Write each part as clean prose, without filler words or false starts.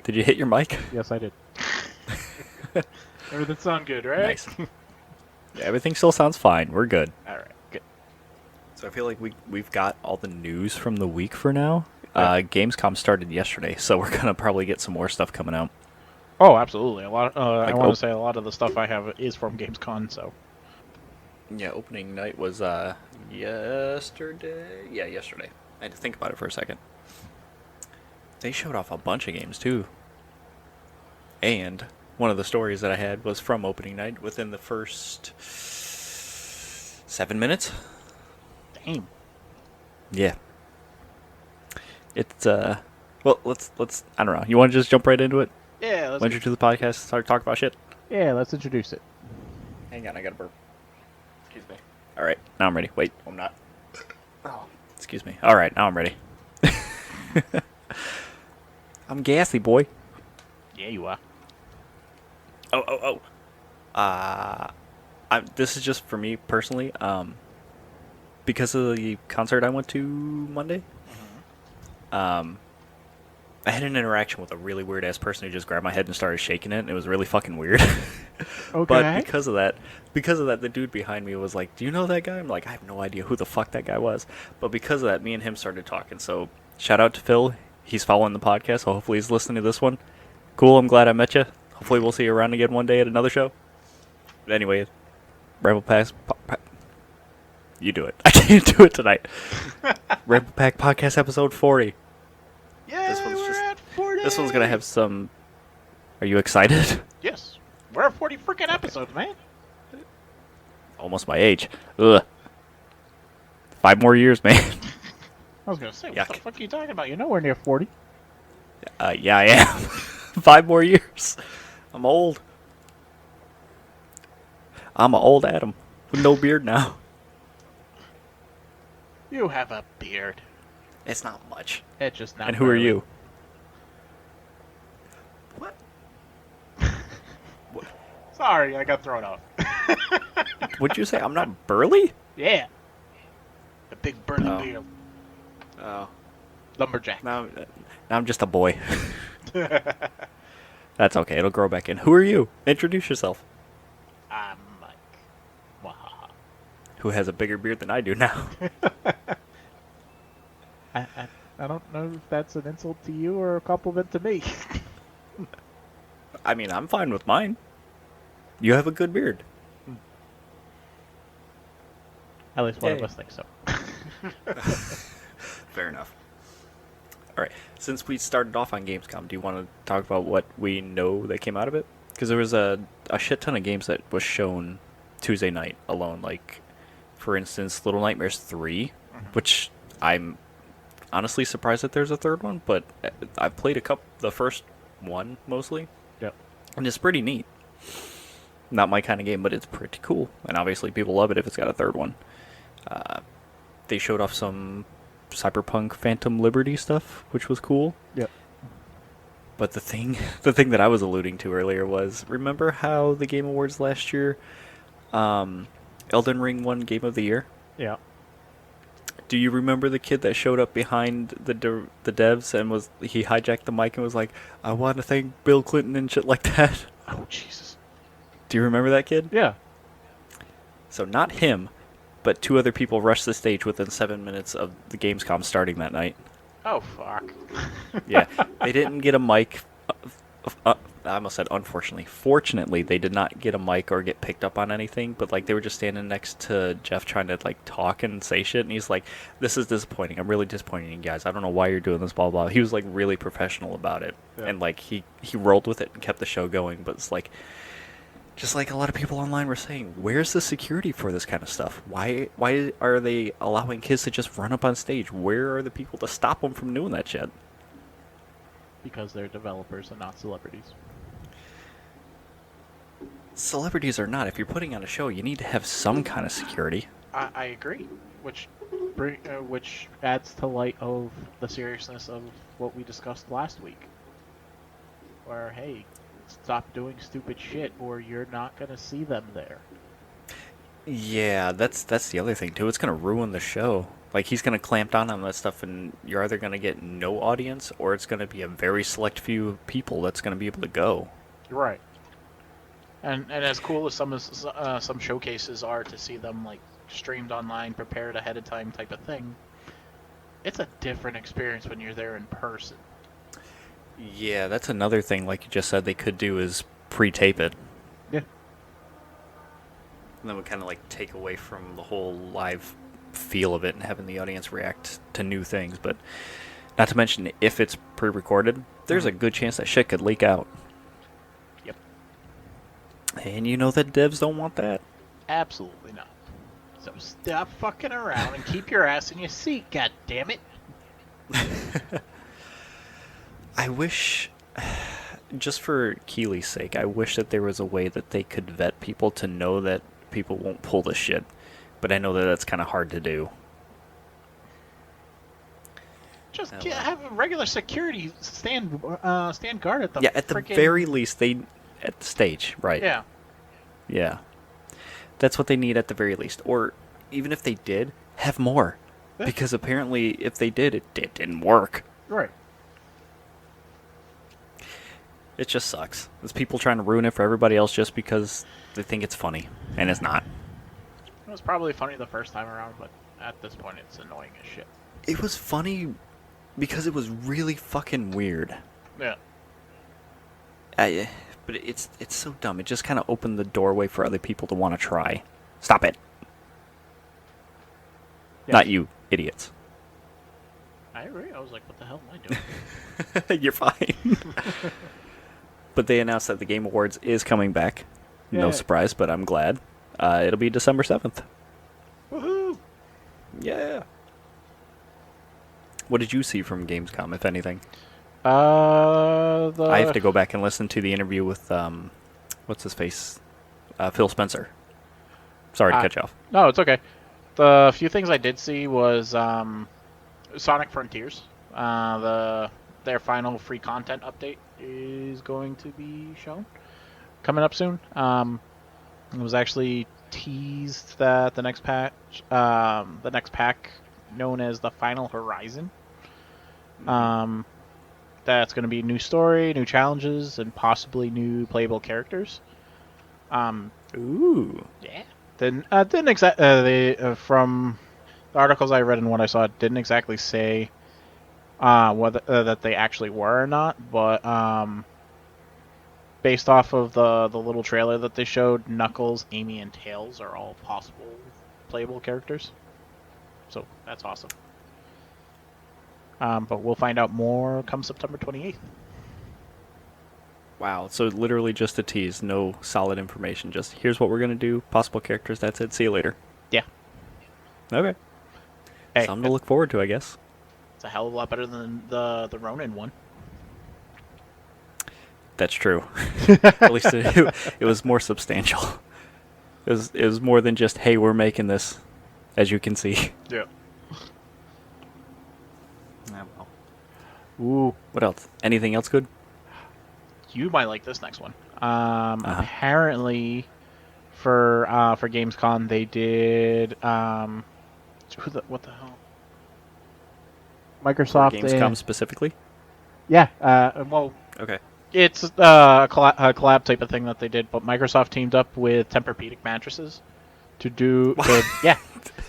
Did you hit your mic? Yes, I did. Everything sound good, right? Nice. Yeah, everything still sounds fine. We're good. All right, good. So I feel like we've got all the news from the week for now. Yeah. Gamescom started yesterday, so we're gonna probably get some more stuff coming out. Oh, absolutely. A lot. I Like, want to say a lot of the stuff I have is from Gamescom. So. Yeah, opening night was yesterday. Yeah, yesterday. I had to think about it for a second. They showed off a bunch of games too. And one of the stories that I had was from opening night within the first 7 minutes. Damn. Yeah. It's well, let's I don't know. You want to just jump right into it? Yeah. Let's enter to the podcast, start talking about shit. Yeah. Let's introduce it. Hang on, I got to burp. Excuse me. All right, now I'm ready. Wait, I'm not. Oh, excuse me. All right, now I'm ready. I'm gassy, boy. Yeah, you are. Oh. This is just for me personally. Because of the concert I went to Monday. I had an interaction with a really weird ass person who just grabbed my head and started shaking it. And it was really fucking weird. Okay. But because of that, the dude behind me was like, "Do you know that guy?" I'm like, "I have no idea who the fuck that guy was." But because of that, me and him started talking. So shout out to Phil. He's following the podcast, so hopefully he's listening to this one. Cool. I'm glad I met you. Hopefully we'll see you around again one day at another show. But anyway, Ramblepack. You do it. I can't do it tonight. Ramblepack Podcast episode 40. Yeah, This one's we're just- at 40. This one's gonna have some. Are you excited? Yes, we're at 40 freaking episodes, man. Almost my age. Ugh. 5 more years, man. I was gonna say, what Yuck. the fuck are you talking about? You're nowhere near 40. Yeah, I am. 5 more years. I'm old. I'm an old Adam with no beard now. You have a beard. It's not much. It's just not. And who are burly. you? Sorry, I got thrown off. What'd you say? I'm not burly? Yeah. The big burly Oh. beard. Oh. Lumberjack. Now I'm just a boy. That's okay. It'll grow back in. Who are you? Introduce yourself. I'm Mike. Wahaha. Who has a bigger beard than I do now? I don't know if that's an insult to you or a compliment to me. I mean, I'm fine with mine. You have a good beard. At least one of Yay. us thinks so. Fair enough. All right. Since we started off on Gamescom, do you want to talk about what we know that came out of it? Because there was a shit ton of games that was shown Tuesday night alone. Like, for instance, Little Nightmares 3, which I'm honestly surprised that there's a third one, but I've played the first one mostly. Yep. And it's pretty neat. Not my kind of game, but it's pretty cool. And obviously people love it if it's got a third one. They showed off some Cyberpunk Phantom Liberty stuff, which was cool. Yep. But the thing that I was alluding to earlier was, remember how the Game Awards last year, Elden Ring won Game of the Year? Yeah. Do you remember the kid that showed up behind the devs and he hijacked the mic and was like, "I want to thank Bill Clinton" and shit like that? Oh, Jesus. Do you remember that kid? Yeah. So not him, but 2 other people rushed the stage within 7 minutes of the Gamescom starting that night. Oh, fuck. Yeah, they didn't get a mic. I almost said unfortunately. Fortunately, they did not get a mic or get picked up on anything, but like they were just standing next to Jeff trying to like talk and say shit, and he's like, "This is disappointing. I'm really disappointing in you guys. I don't know why you're doing this, blah, blah." He was like really professional about it. Yeah. And like he rolled with it and kept the show going, but it's like, just like a lot of people online were saying, where's the security for this kind of stuff? Why are they allowing kids to just run up on stage? Where are the people to stop them from doing that shit? because they're developers and not celebrities. Celebrities or not, if you're putting on a show, you need to have some kind of security. I agree, which adds to light of the seriousness of what we discussed last week. Where, hey, stop doing stupid shit or you're not going to see them there. Yeah, that's the other thing, too. It's going to ruin the show. Like, he's going to clamp down on that stuff, and you're either going to get no audience, or it's going to be a very select few people that's going to be able to go. Right. And as cool as some showcases are to see them, like, streamed online, prepared ahead of time type of thing, it's a different experience when you're there in person. Yeah, that's another thing, like you just said, they could do is pre-tape it. Yeah. And then we kind of, like, take away from the whole live feel of it and having the audience react to new things. But not to mention, if it's pre-recorded, there's a good chance that shit could leak out. Yep. And you know that devs don't want that. Absolutely not. So stop fucking around and keep your ass in your seat, god damn it. I wish, just for Keeley's sake, I wish that there was a way that they could vet people to know that people won't pull this shit. But I know that that's kind of hard to do. Just have a regular security stand guard at the at the very least, at the stage, right? Yeah. Yeah. That's what they need at the very least. Or even if they did, have more. Yeah. Because apparently, if they did, it didn't work. Right. It just sucks. There's people trying to ruin it for everybody else just because they think it's funny. And it's not. It was probably funny the first time around, but at this point it's annoying as shit. It was funny because it was really fucking weird. Yeah. But it's so dumb. It just kind of opened the doorway for other people to want to try. Stop it. Yes. Not you, idiots. I agree. I was like, what the hell am I doing? You're fine. But they announced that the Game Awards is coming back. No Yeah. surprise, but I'm glad. It'll be December 7th. Woohoo! Yeah. What did you see from Gamescom, if anything? I I have to go back and listen to the interview with, what's his face? Phil Spencer. Sorry to cut you off. No, it's okay. The few things I did see was Sonic Frontiers. Their final free content update is going to be shown. Coming up soon. It was actually teased that the next pack known as the Final Horizon. That's going to be new story, new challenges, and possibly new playable characters. Ooh. Yeah. Didn't from the articles I read and what I saw, it didn't exactly say whether that they actually were or not, but based off of the little trailer that they showed, Knuckles, Amy, and Tails are all possible playable characters. So that's awesome. But we'll find out more come September 28th. Wow, so literally just a tease, no solid information. Just here's what we're gonna do, possible characters. That's it. See you later. Yeah. Okay. Hey, Something to look forward to, I guess. it's a hell of a lot better than the Ronin one. That's true. At least it was more substantial. It was more than just, hey, we're making this, as you can see. Yeah. Well. Ooh. What else? Anything else good? You might like this next one. Apparently, for Gamescom, they did what the hell? Microsoft. For Gamescom specifically? Yeah. Well, Okay. it's a collab type of thing that they did, but Microsoft teamed up with Tempur-Pedic mattresses to do. Yeah.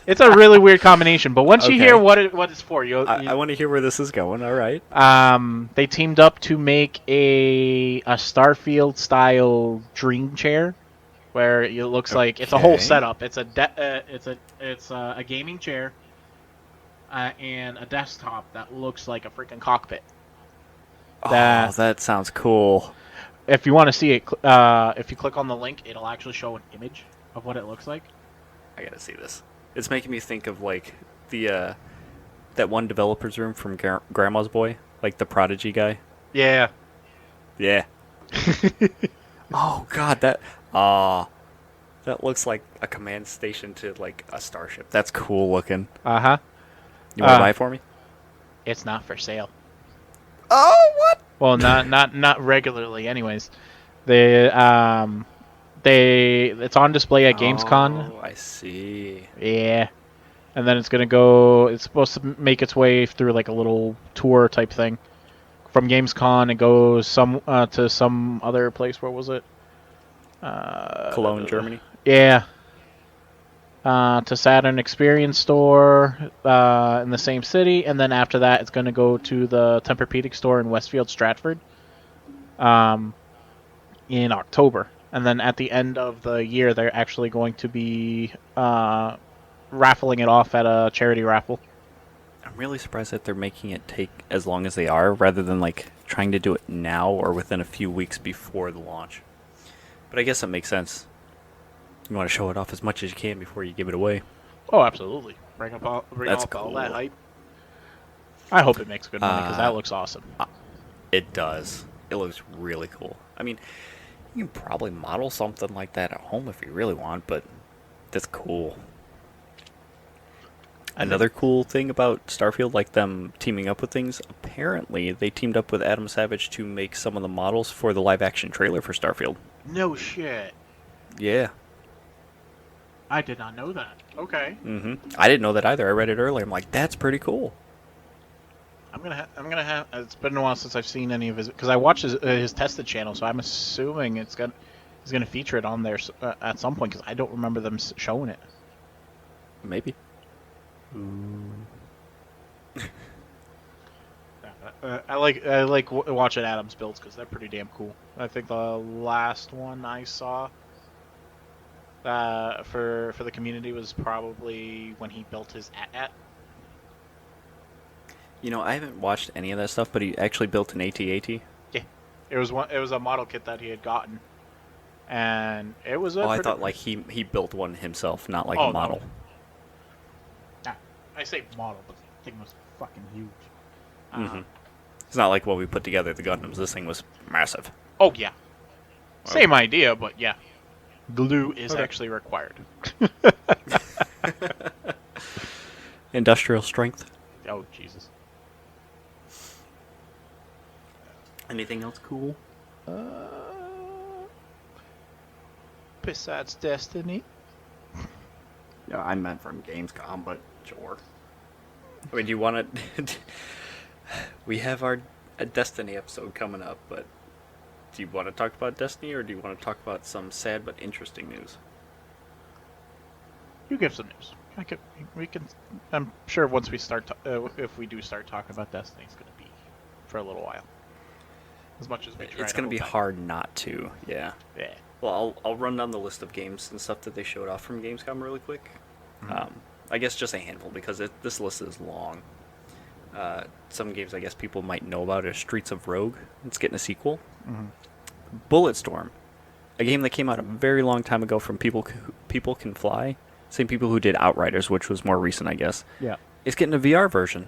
It's a really weird combination, but once you Okay. hear what it's for, I want to hear where this is going. All right. They teamed up to make a Starfield style dream chair, where it looks like it's a whole Okay. setup. It's a gaming chair, and a desktop that looks like a freaking cockpit. Oh, that sounds cool. If you want to see it, if you click on the link, it'll actually show an image of what it looks like. I gotta see this. It's making me think of like the that one developer's room from Grandma's Boy, like the Prodigy guy. Yeah. Yeah. Oh god, that looks like a command station to like a starship. That's cool looking. Uh-huh. You want to buy it for me? It's not for sale. Oh, what? Well, not regularly anyways. It's on display at Gamescom. Oh, I see. Yeah. And then it's supposed to make its way through like a little tour type thing. From Gamescom, it goes to some other place. Where was it? Cologne, Germany. Yeah. To Saturn Experience Store in the same city, and then after that, it's going to go to the Tempur-Pedic store in Westfield, Stratford, in October. And then at the end of the year, they're actually going to be raffling it off at a charity raffle. I'm really surprised that they're making it take as long as they are, rather than like trying to do it now or within a few weeks before the launch. But I guess that makes sense. You want to show it off as much as you can before you give it away. Oh, absolutely! Bring all cool. that hype. I hope it makes good money because that looks awesome. It does. It looks really cool. I mean, you can probably model something like that at home if you really want, but that's cool. Another cool thing about Starfield, like them teaming up with things, apparently they teamed up with Adam Savage to make some of the models for the live-action trailer for Starfield. No shit. Yeah. I did not know that. Okay. I didn't know that either. I read it earlier. I'm like, that's pretty cool. I'm gonna have. It's been a while since I've seen any of his, because I watched his tested channel, so I'm assuming he's gonna feature it on there at some point, because I don't remember them showing it. Maybe. I like watching Adam's builds because they're pretty damn cool. I think the last one I saw for the community was probably when he built his AT-AT. You know, I haven't watched any of that stuff, but he actually built an AT-AT. Yeah, it was a model kit that he had gotten, and it was a. Oh, I thought like he built one himself, not like a model. No. I say model, but the thing was fucking huge. It's not like what we put together the Gundams. This thing was massive. Oh yeah, same idea, but yeah, glue is actually required. Industrial strength. Oh Jesus. Anything else cool? Besides Destiny. Yeah, I meant from Gamescom, but sure. I mean, do you want to... We have our Destiny episode coming up, but do you want to talk about Destiny, or do you want to talk about some sad but interesting news? You give some news. We can. I'm sure once we start, if we do start talking about Destiny, it's going to be for a little while. As much as we try. It's going to be hard not to. Yeah. Yeah. Well, I'll run down the list of games and stuff that they showed off from Gamescom really quick. I guess just a handful, because this list is long. Some games I guess people might know about are Streets of Rogue. It's getting a sequel. Bulletstorm, a game that came out a very long time ago from People Can Fly. Same people who did Outriders, which was more recent, I guess. Yeah. It's getting a VR version.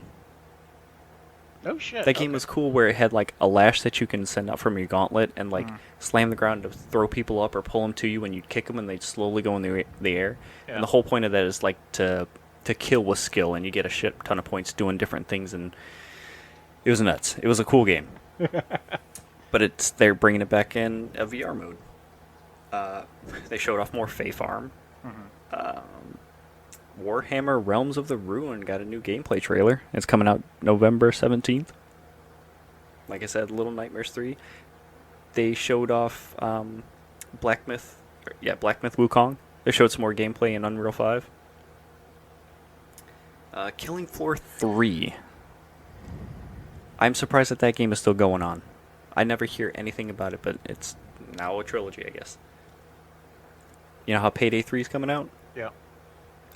Oh shit. That game was cool, where it had like a lash that you can send out from your gauntlet and like slam the ground to throw people up or pull them to you, and you'd kick them and they'd slowly go in the air. Yeah. And the whole point of that is like to kill with skill, and you get a shit ton of points doing different things, and it was nuts. It was a cool game. But they're bringing it back in a VR mode. They showed off more Faith Arm. Warhammer Realms of the Ruin got a new gameplay trailer. It's coming out November 17th. Like I said, Little Nightmares 3. They showed off Black Myth Wukong. They showed some more gameplay in Unreal 5. Killing Floor 3. I'm surprised that game is still going on. I never hear anything about it, but it's now a trilogy, I guess. You know how Payday 3 is coming out? Yeah.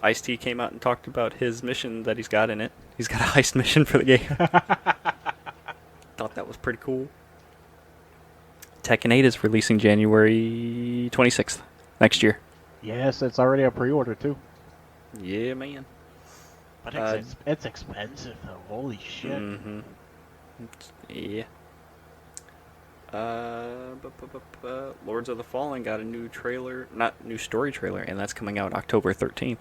Ice-T came out and talked about his mission that he's got in it. He's got a heist mission for the game. Thought that was pretty cool. Tekken 8 is releasing January 26th next year. Yes, it's already a pre-order too. Yeah, man. But it's expensive though. Holy shit. Yeah. Lords of the Fallen got a new trailer, not new story trailer, and that's coming out October 13th.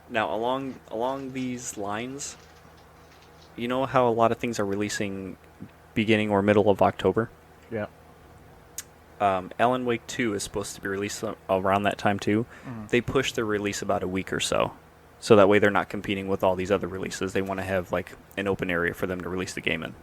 Now, along these lines, you know how a lot of things are releasing beginning or middle of October? Yeah. Alan Wake 2 is supposed to be released around that time too. They pushed their release about a week or so that way they're not competing with all these other releases. They want to have like an open area for them to release the game in.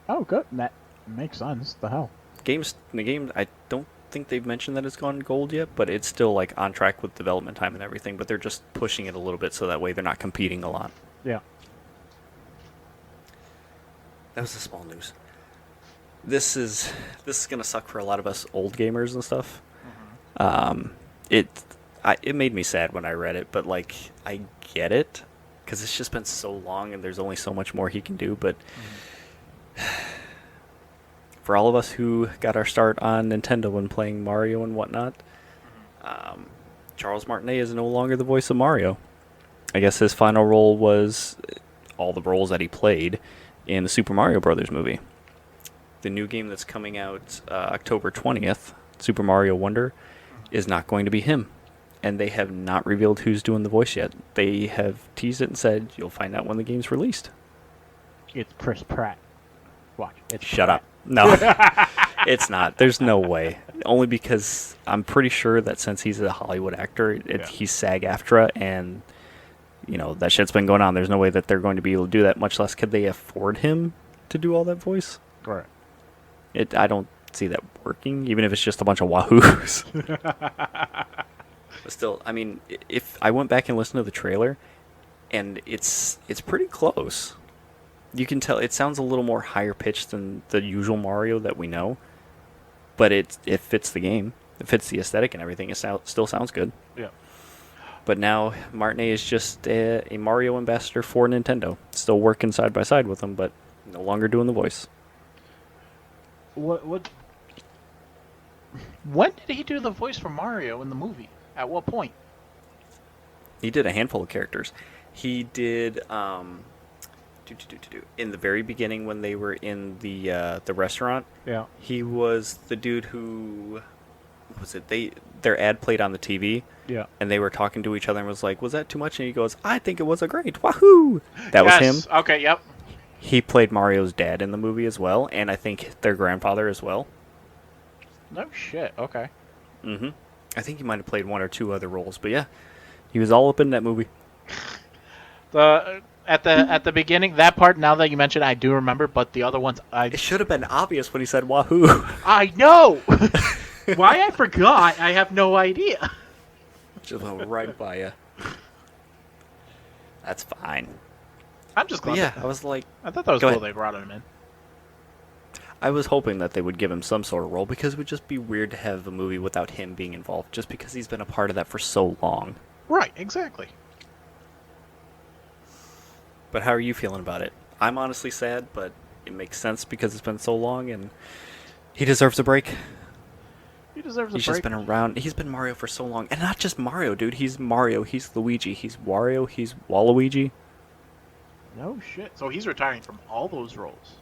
Oh, good. That makes sense. The hell. The game, I don't think they've mentioned that it's gone gold yet, but it's still like on track with development time and everything. But they're just pushing it a little bit so that way they're not competing a lot. Yeah. That was the small news. This is gonna suck for a lot of us old gamers and stuff. It made me sad when I read it, but like I get it because it's just been so long and there's only so much more he can do. But for all of us who got our start on Nintendo when playing Mario and whatnot, Charles Martinet is no longer the voice of Mario. I guess his final role was all the roles that he played in the Super Mario Brothers movie. The new game that's coming out October 20th, Super Mario Wonder, is not going to be him. And they have not revealed who's doing the voice yet. They have teased it and said, you'll find out when the game's released. It's Chris Pratt. Watch. Shut up. No, it's not. There's no way. Only because I'm pretty sure that since he's a Hollywood actor, he's SAG-AFTRA, and you know that shit's been going on. There's no way that they're going to be able to do that, much less could they afford him to do all that voice. Right. I don't see that working, even if it's just a bunch of wahoos. But still, I mean, if I went back and listened to the trailer, and it's pretty close. You can tell it sounds a little more higher pitched than the usual Mario that we know, but it fits the game. It fits the aesthetic and everything. It still sounds good. Yeah. But now Martinet is just a Mario ambassador for Nintendo. Still working side by side with them, but no longer doing the voice. What? When did he do the voice for Mario in the movie? At what point? He did a handful of characters. He did in the very beginning when they were in the restaurant. Yeah. He was the dude who, what was it? Their ad played on the TV. Yeah. And they were talking to each other and was like, "Was that too much?" And he goes, "I think it was a great wahoo." That was him. Okay. Yep. He played Mario's dad in the movie as well, and I think their grandfather as well. No shit. Okay. Mm-hmm. I think he might have played one or two other roles, but yeah, he was all up in that movie. At the beginning, that part, now that you mentioned, I do remember, but the other ones, It should have been obvious when he said wahoo. I know! Why I forgot, I have no idea. Just went right by you. That's fine. I'm just glad. Yeah, I was like... I thought that was cool they brought him in. I was hoping that they would give him some sort of role, because it would just be weird to have a movie without him being involved, just because he's been a part of that for so long. Right, exactly. But how are you feeling about it? I'm honestly sad, but it makes sense because it's been so long, and he deserves a break. He deserves a break. He's just been around. He's been Mario for so long. And not just Mario, dude. He's Mario, he's Luigi, he's Wario, he's Waluigi. No shit. So he's retiring from all those roles.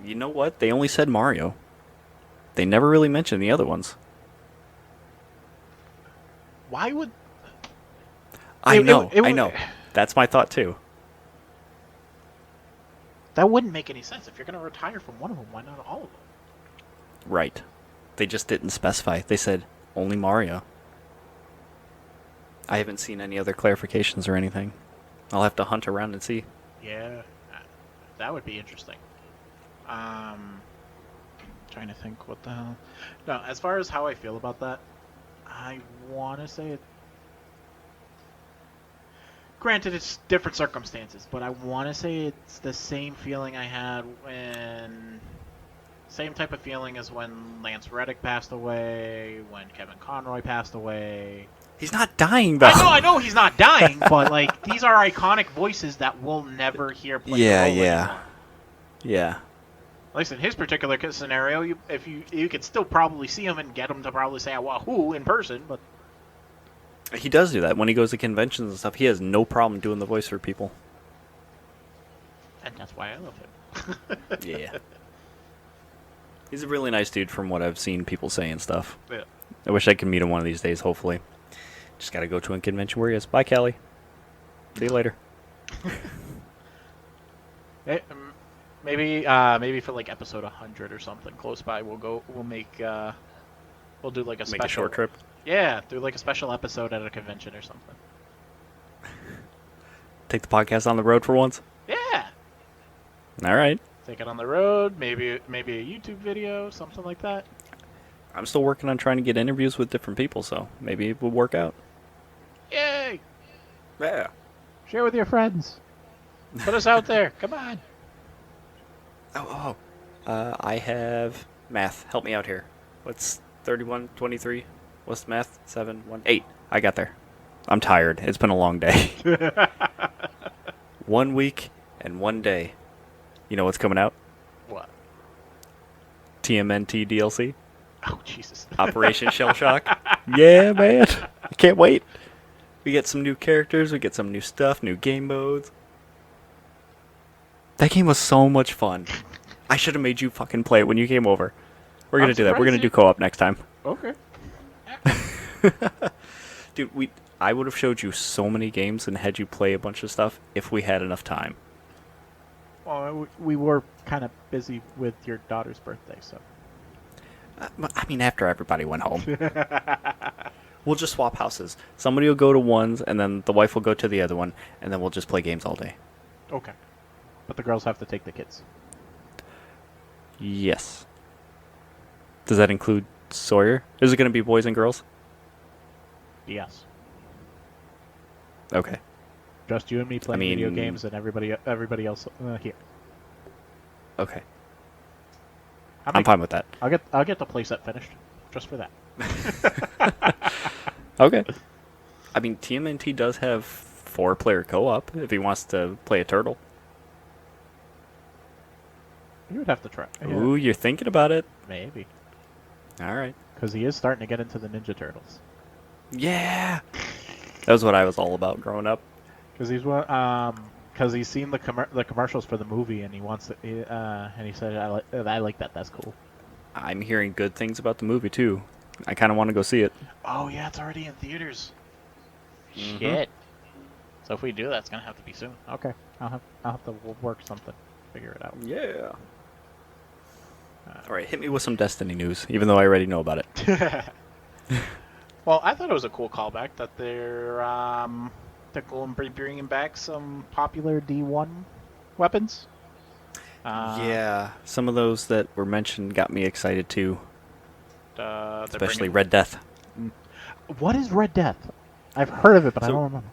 You know what? They only said Mario. They never really mentioned the other ones. Why would... I know. That's my thought, too. That wouldn't make any sense. If you're going to retire from one of them, why not all of them? Right. They just didn't specify. They said only Mario. I haven't seen any other clarifications or anything. I'll have to hunt around and see. Yeah, that would be interesting. Trying to think what the hell. No, as far as how I feel about that, I want to say it. Granted, it's different circumstances, but I want to say it's the same feeling I had when... Same type of feeling as when Lance Reddick passed away, when Kevin Conroy passed away. He's not dying, though. I know he's not dying, but like these are iconic voices that we'll never hear play anymore. Yeah. At least in his particular scenario, you could still probably see him and get him to probably say "wahoo" in person, but he does do that when he goes to conventions and stuff. He has no problem doing the voice for people, and that's why I love him. Yeah. He's a really nice dude from what I've seen people say and stuff. Yeah. I wish I could meet him one of these days, hopefully. Just gotta go to a convention where he is. Bye, Callie. See you later. Maybe for like episode 100 or something close by, we'll do like a special Make a short trip. Yeah, do like a special episode at a convention or something. Take the podcast on the road for once. Yeah. All right. Take it on the road, maybe a YouTube video, something like that. I'm still working on trying to get interviews with different people, so maybe it will work out. Yay! Yeah. Share with your friends. Put us out there. Come on. I have math. Help me out here. What's 31, 23? What's the math? 7, 1, 8. I got there. I'm tired. It's been a long day. 1 week and 1 day. You know what's coming out? What? TMNT DLC. Oh, Jesus. Operation Shell Shock. Yeah, man. I can't wait. We get some new characters. We get some new stuff, new game modes. That game was so much fun. I should have made you fucking play it when you came over. We're going to do that. We're going to do co-op next time. Okay. Dude, I would have showed you so many games and had you play a bunch of stuff if we had enough time. Well, we were kind of busy with your daughter's birthday, so. I mean, after everybody went home. We'll just swap houses. Somebody will go to one's, and then the wife will go to the other one, and then we'll just play games all day. Okay. But the girls have to take the kids. Yes. Does that include Sawyer? Is it going to be boys and girls? Yes. Okay. Just you and me playing video games, and everybody else here. Okay. I'm fine with that. I'll get the playset finished, just for that. Okay. I mean, TMNT does have 4-player co-op if he wants to play a turtle. You would have to try. Yeah. Ooh, you're thinking about it. Maybe. All right. Because he is starting to get into the Ninja Turtles. Yeah. That was what I was all about growing up. Because he's seen the commercials for the movie, and he wants to, and he said, I like that. That's cool. I'm hearing good things about the movie too. I kind of want to go see it. Oh yeah, it's already in theaters. Mm-hmm. Shit. So if we do that, it's gonna have to be soon. Okay, I'll have to work something, figure it out. Yeah. All right, hit me with some Destiny news, even though I already know about it. Well, I thought it was a cool callback that they're going to be bringing back some popular D1 weapons. Yeah, some of those that were mentioned got me excited too. Especially Red Death. What is Red Death? I've heard of it, but I don't remember.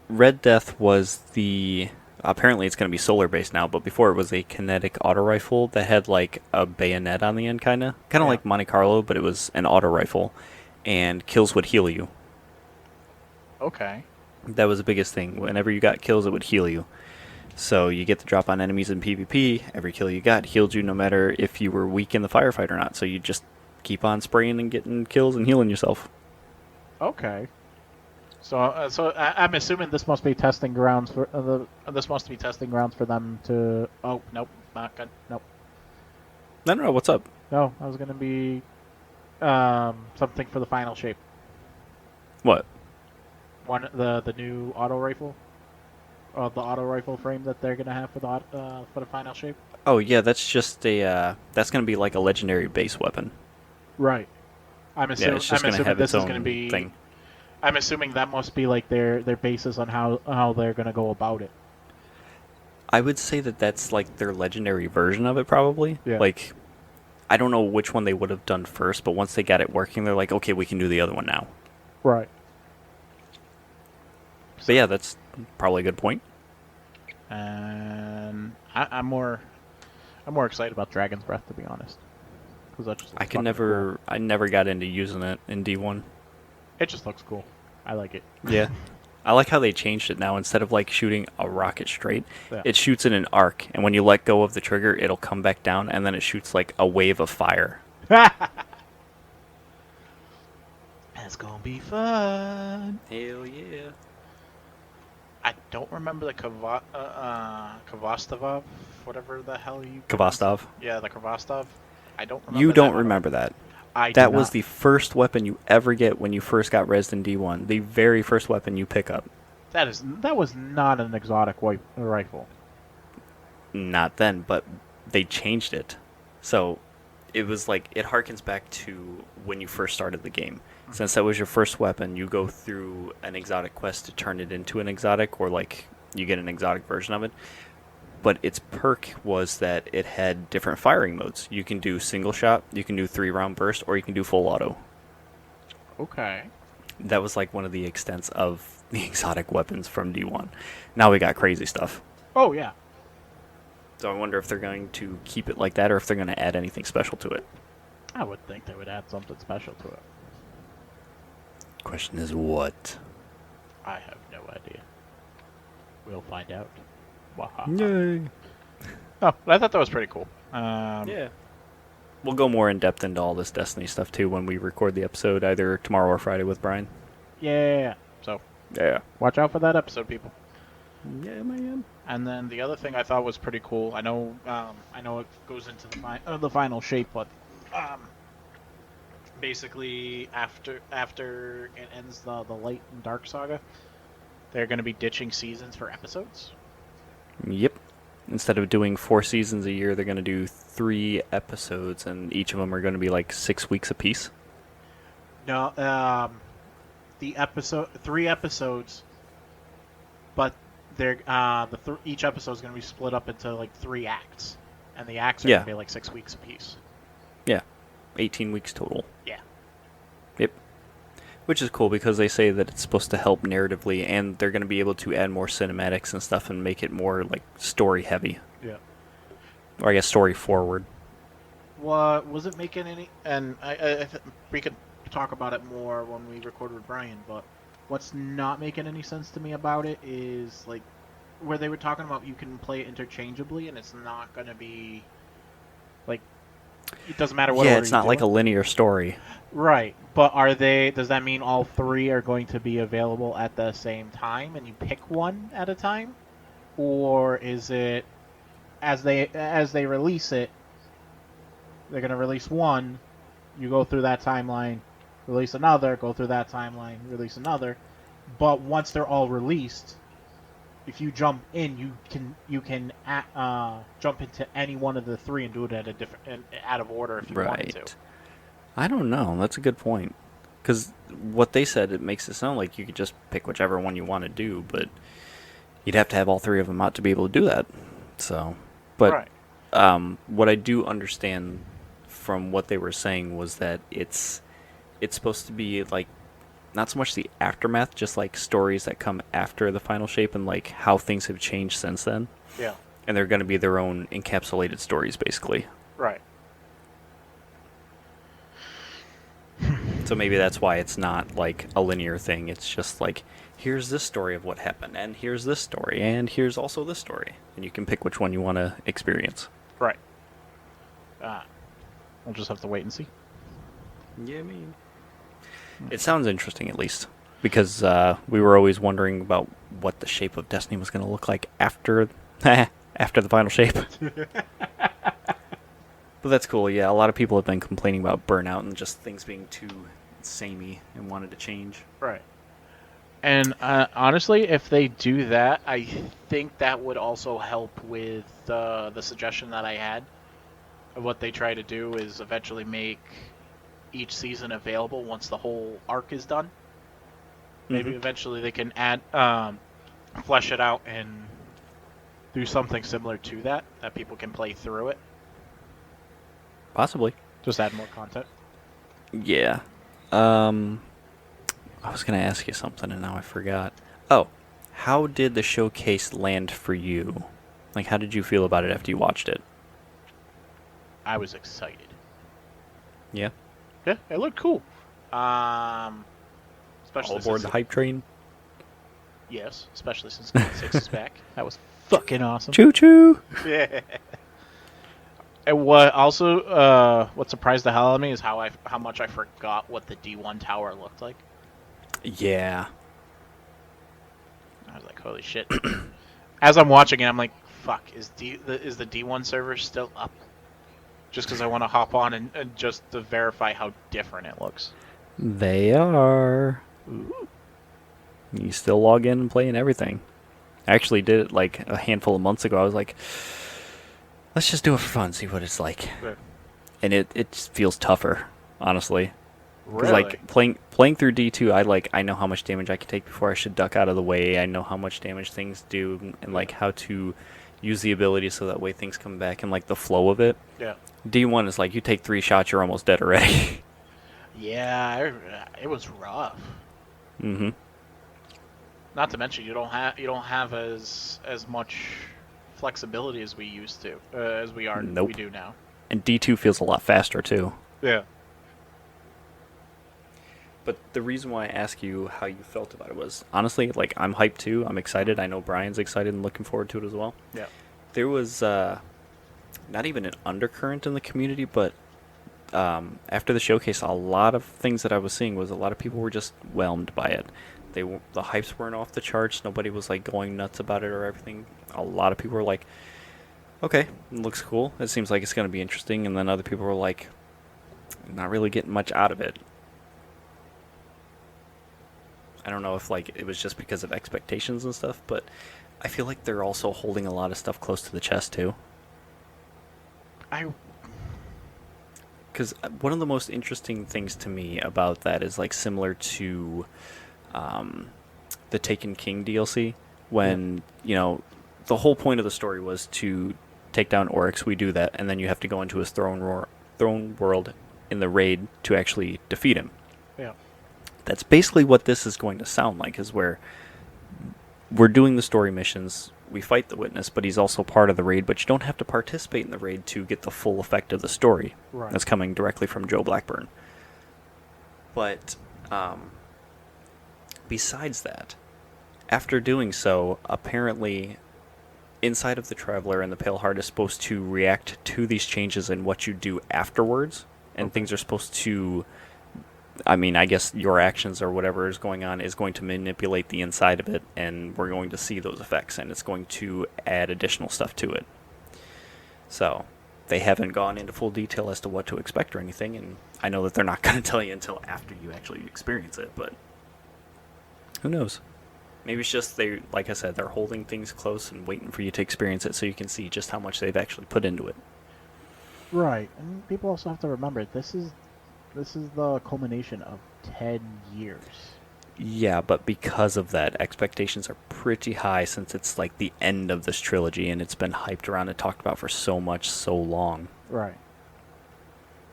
Red Death was the... Apparently it's going to be solar based now, but before it was a kinetic auto rifle that had like a bayonet on the end, kind of like Monte Carlo, but it was an auto rifle, and kills would heal you. Okay. That was the biggest thing. Whenever you got kills, it would heal you. So you get the drop on enemies in PvP. Every kill you got healed you, no matter if you were weak in the firefight or not. So you just keep on spraying and getting kills and healing yourself. Okay. So I'm assuming this must be testing grounds for this must be testing grounds for them to. Oh nope, not good. Nope. No. What's up? No, I was gonna be something for the final shape. What? The new auto rifle, the auto rifle frame that they're gonna have for the final shape. Oh yeah, that's just that's gonna be like a legendary base weapon. Right. I'm assuming. It's just gonna have its own thing. I'm assuming that must be like their basis on how they're gonna go about it. I would say that that's like their legendary version of it, probably. Yeah. Like, I don't know which one they would have done first, but once they got it working, they're like, okay, we can do the other one now. Right. But yeah, that's probably a good point. And I'm more excited about Dragon's Breath, to be honest. Because cool. I never got into using it in D1. It just looks cool. I like it. Yeah. I like how they changed it now. Instead of like shooting a rocket straight, it shoots in an arc, and when you let go of the trigger, it'll come back down, and then it shoots like a wave of fire. That's gonna be fun. Hell yeah. I don't remember the Kvostov, whatever the hell you... Kvostov. Yeah, the Kvostov. I don't remember You that don't one. remember that. I do That was not. the first weapon you ever get when you first got rezzed in D1. The very first weapon you pick up. That was not an exotic rifle. Not then, but they changed it. So it was like, it harkens back to when you first started the game. Since that was your first weapon, you go through an exotic quest to turn it into an exotic, or like you get an exotic version of it. But its perk was that it had different firing modes. You can do single shot, you can do 3-round burst, or you can do full auto. Okay. That was like one of the extents of the exotic weapons from D1. Now we got crazy stuff. Oh, yeah. So I wonder if they're going to keep it like that, or if they're going to add anything special to it. I would think they would add something special to it. Question is what? I have no idea. We'll find out. Yay. Oh, I thought that was pretty cool. Yeah. We'll go more in depth into all this Destiny stuff too when we record the episode, either tomorrow or Friday with Brian. Yeah. So, Yeah. watch out for that episode, people. Yeah, man. And then the other thing I thought was pretty cool. I know it goes into the final shape, but basically after it ends the light and dark saga, they're going to be ditching seasons for episodes. Yep. Instead of doing 4 seasons a year, they're going to do 3 episodes, and each of them are going to be like 6 weeks apiece. No, the 3 episodes, but they're each episode is going to be split up into like 3 acts, and the acts are going to be like 6 weeks apiece. Yeah, 18 weeks total. Yeah. Yep. Which is cool because they say that it's supposed to help narratively, and they're going to be able to add more cinematics and stuff and make it more like story heavy. Yeah. Or I guess story forward. What was it making any? And we could talk about it more when we record with Brian. But what's not making any sense to me about it is like where they were talking about you can play it interchangeably, and it's not going to be like it doesn't matter what. Yeah, order it's you not do like it. a linear story. Right, but are they? Does that mean all 3 are going to be available at the same time, and you pick one at a time, or is it as they release it? They're going to release one, you go through that timeline, release another, go through that timeline, release another, but once they're all released, if you jump in, you can jump into any one of the 3 and do it at a different out of order if you wanted to. I don't know. That's a good point. Because what they said, it makes it sound like you could just pick whichever one you want to do, but you'd have to have all 3 of them out to be able to do that. So, but right. What I do understand from what they were saying was that it's supposed to be like not so much the aftermath, just like stories that come after the final shape and like how things have changed since then. Yeah. And they're going to be their own encapsulated stories, basically. Right. So maybe that's why it's not like a linear thing. It's just like, here's this story of what happened, and here's this story, and here's also this story. And you can pick which one you want to experience. Right. We'll just have to wait and see. Yeah, I mean, it sounds interesting at least, because we were always wondering about what the shape of Destiny was going to look like after after the final shape. But that's cool. Yeah, a lot of people have been complaining about burnout and just things being too samey and wanted to change. Right. And honestly, if they do that, I think that would also help with the suggestion that I had. Of what they try to do is eventually make each season available once the whole arc is done. Maybe eventually they can add, flesh it out and do something similar to that people can play through it. Possibly. Just add more content. Yeah. I was going to ask you something and now I forgot. Oh, how did the showcase land for you? Like, how did you feel about it after you watched it? I was excited. Yeah? Yeah, it looked cool. Especially All aboard the hype train? Yes, especially since Game 6 is back. That was fucking awesome. Choo-choo! Yeah. And what surprised the hell out of me is how much I forgot what the D1 tower looked like. Yeah. was like, holy shit. As I'm watching it, I'm like, fuck, is the D1 server still up? Just because I want to hop on and just to verify how different it looks. They are. Ooh. You still log in and play and everything. I actually did it like a handful of months ago. I was like, let's just do it for fun, see what it's like. Good. And it just feels tougher, honestly. Because Really? like playing through D2, I know how much damage I can take before I should duck out of the way. I know how much damage things do and like how to use the ability so that way things come back and like the flow of it. Yeah. D1 is like you take 3 shots, you're almost dead already. Yeah, it was rough. Mm-hmm. Not to mention you don't have as much flexibility as we used to, as we Nope. we do now. And D2 feels a lot faster too. Yeah. But the reason why I ask you how you felt about it was, honestly, like, I'm hyped too. I'm excited. I know Brian's excited and looking forward to it as well. Yeah. There was not even an undercurrent in the community, but after the showcase, a lot of things that I was seeing was a lot of people were just whelmed by it. The hypes weren't off the charts. Nobody was, like, going nuts about it or everything. A lot of people were like, okay, it looks cool. It seems like it's going to be interesting. And then other people were like, not really getting much out of it. I don't know if like it was just because of expectations and stuff, but I feel like they're also holding a lot of stuff close to the chest too. Because one of the most interesting things to me about that is like similar to the Taken King DLC, when the whole point of the story was to take down Oryx. We do that, and then you have to go into his throne world in the raid to actually defeat him. Yeah. That's basically what this is going to sound like, is where we're doing the story missions, we fight the witness, but he's also part of the raid, but you don't have to participate in the raid to get the full effect of the story. Right. That's coming directly from Joe Blackburn. But besides that, after doing so, apparently inside of the Traveler and the Pale Heart is supposed to react to these changes in what you do afterwards, and things are supposed to... I guess your actions or whatever is going on is going to manipulate the inside of it, and we're going to see those effects, and it's going to add additional stuff to it. So, they haven't gone into full detail as to what to expect or anything, and I know that they're not going to tell you until after you actually experience it, but who knows? Maybe it's just like I said, they're holding things close and waiting for you to experience it so you can see just how much they've actually put into it. Right, and people also have to remember this is the culmination of 10 years. Yeah, but because of that, expectations are pretty high since it's like the end of this trilogy and it's been hyped around and talked about for so long. Right.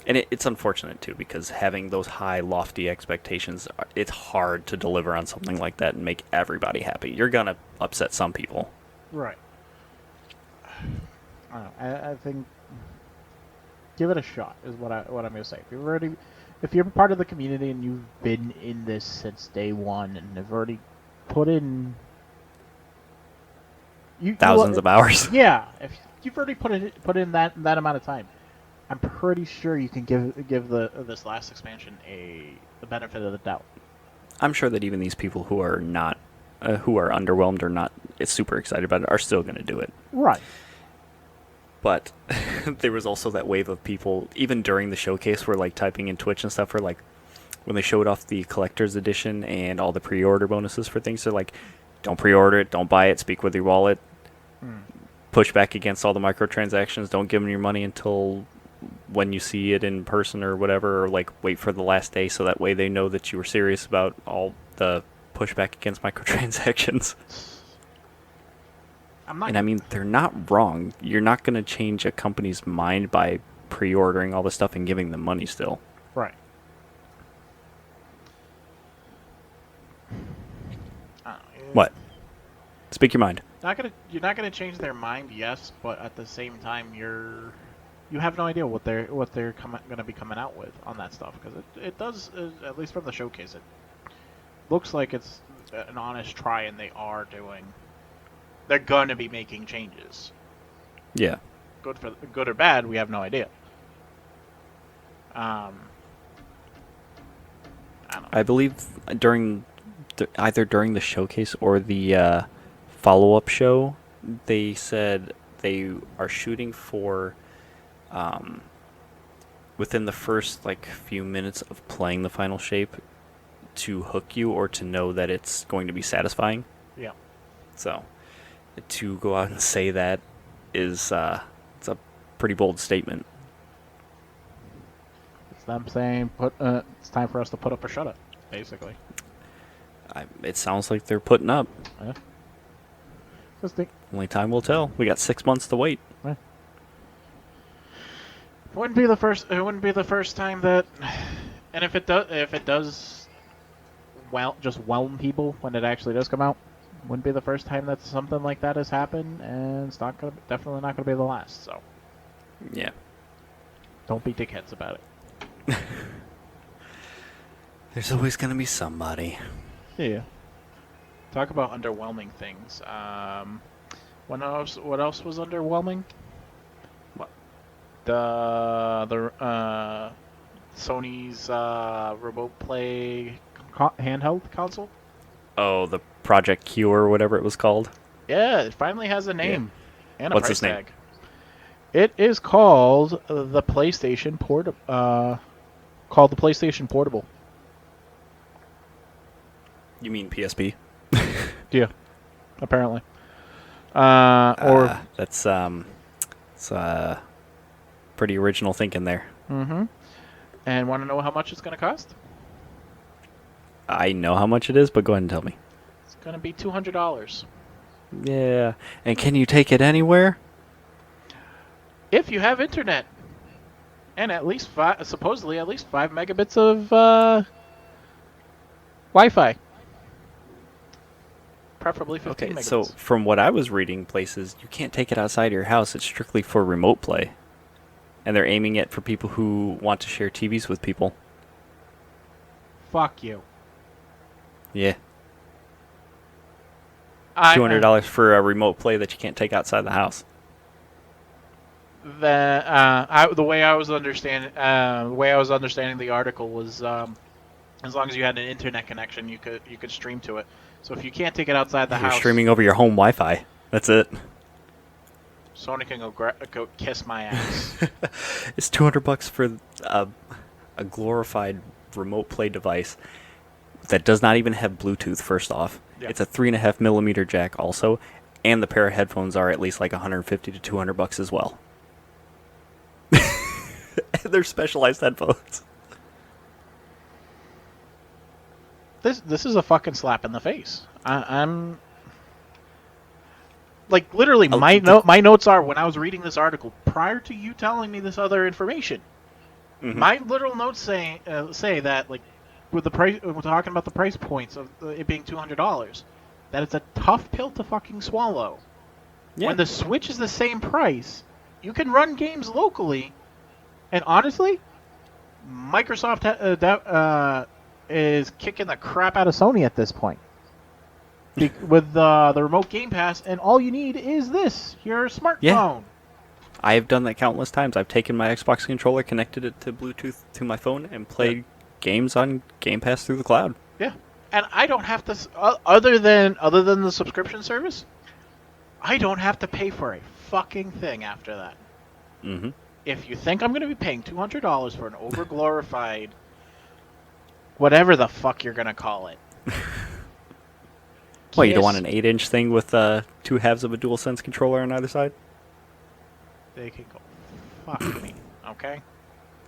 And it's unfortunate too, because having those high, lofty expectations, it's hard to deliver on something like that and make everybody happy. You're gonna upset some people. Right. I don't know. I think give it a shot is what I'm gonna say. If you're part of the community and you've been in this since day one and have already put in thousands of hours. Yeah, if you've already put in that amount of time, I'm pretty sure you can give this last expansion the benefit of the doubt. I'm sure that even these people who are not who are underwhelmed or not super excited about it are still going to do it. Right. But there was also that wave of people, even during the showcase, were like typing in Twitch and stuff, for like when they showed off the collector's edition and all the pre-order bonuses for things. They're like, don't pre-order it, don't buy it, speak with your wallet, push back against all the microtransactions, don't give them your money until when you see it in person or whatever, or like wait for the last day so that way they know that you were serious about all the pushback against microtransactions. And I mean, they're not wrong. You're not going to change a company's mind by pre-ordering all this stuff and giving them money still. Right. What? Speak your mind. You're not gonna change their mind, yes, but at the same time, you have no idea what they're gonna be coming out with on that stuff, because it does, at least from the showcase, it looks like it's an honest try, and they're gonna be making changes. Yeah. Good or bad, we have no idea. I don't know. I believe either during the showcase or the follow-up show, they said they are shooting for within the first like few minutes of playing the final shape to hook you or to know that it's going to be satisfying. Yeah. So to go out and say that is it's a pretty bold statement. It's them saying it's time for us to put up or shut up, basically. It sounds like they're putting up. Yeah. Only time will tell. We got 6 months to wait. Yeah. It wouldn't be the first time that, and if it does, well, just whelm people when it actually does come out. Wouldn't be the first time that something like that has happened, and it's definitely not gonna be the last. So, yeah, don't be dickheads about it. There's always gonna be somebody. Yeah. Talk about underwhelming things. What else was underwhelming? What? The Sony's remote play handheld console. Oh, the Project Q or whatever it was called. Yeah, it finally has a name and a What's price its name? tag. It is called the PlayStation Portable. You mean PSP? Yeah, apparently. That's it's pretty original thinking there. Mm-hmm. And want to know how much it's going to cost? I know how much it is, but go ahead and tell me. It's going to be $200. Yeah, and can you take it anywhere? If you have internet, and supposedly at least 5 megabits of Wi-Fi, preferably 15 Okay, megabits. so from what I was reading places, you can't take it outside your house. It's strictly for remote play. And they're aiming it for people who want to share TVs with people. Fuck you. Yeah. $200 for a remote play that you can't take outside the house. The way I was understanding the article was as long as you had an internet connection, you could stream to it. So if you can't take it outside the You're house, streaming over your home Wi-Fi. That's it. Sony can go kiss my ass. It's $200 for a glorified remote play device that does not even have Bluetooth. First off, It's a 3.5 millimeter jack also, and the pair of headphones are at least like $150 to $200 as well. They're specialized headphones. This is a fucking slap in the face. I'm like literally my notes are when I was reading this article prior to you telling me this other information. Mm-hmm. My literal notes say that like with the price, we're talking about the price points of it being $200, that it's a tough pill to fucking swallow. Yeah. When the Switch is the same price, you can run games locally, and honestly, Microsoft is kicking the crap out of Sony at this point. With the remote Game Pass, and all you need is your smartphone. Yeah. I have done that countless times. I've taken my Xbox controller, connected it to Bluetooth to my phone, and played games on Game Pass through the cloud. Yeah, and I don't have to, other than the subscription service, I don't have to pay for a fucking thing after that. Mm-hmm. If you think I'm going to be paying $200 for an overglorified, whatever the fuck you're going to call it. Well, you don't want an 8-inch thing with 2 halves of a DualSense controller on either side? They can go fuck me, okay?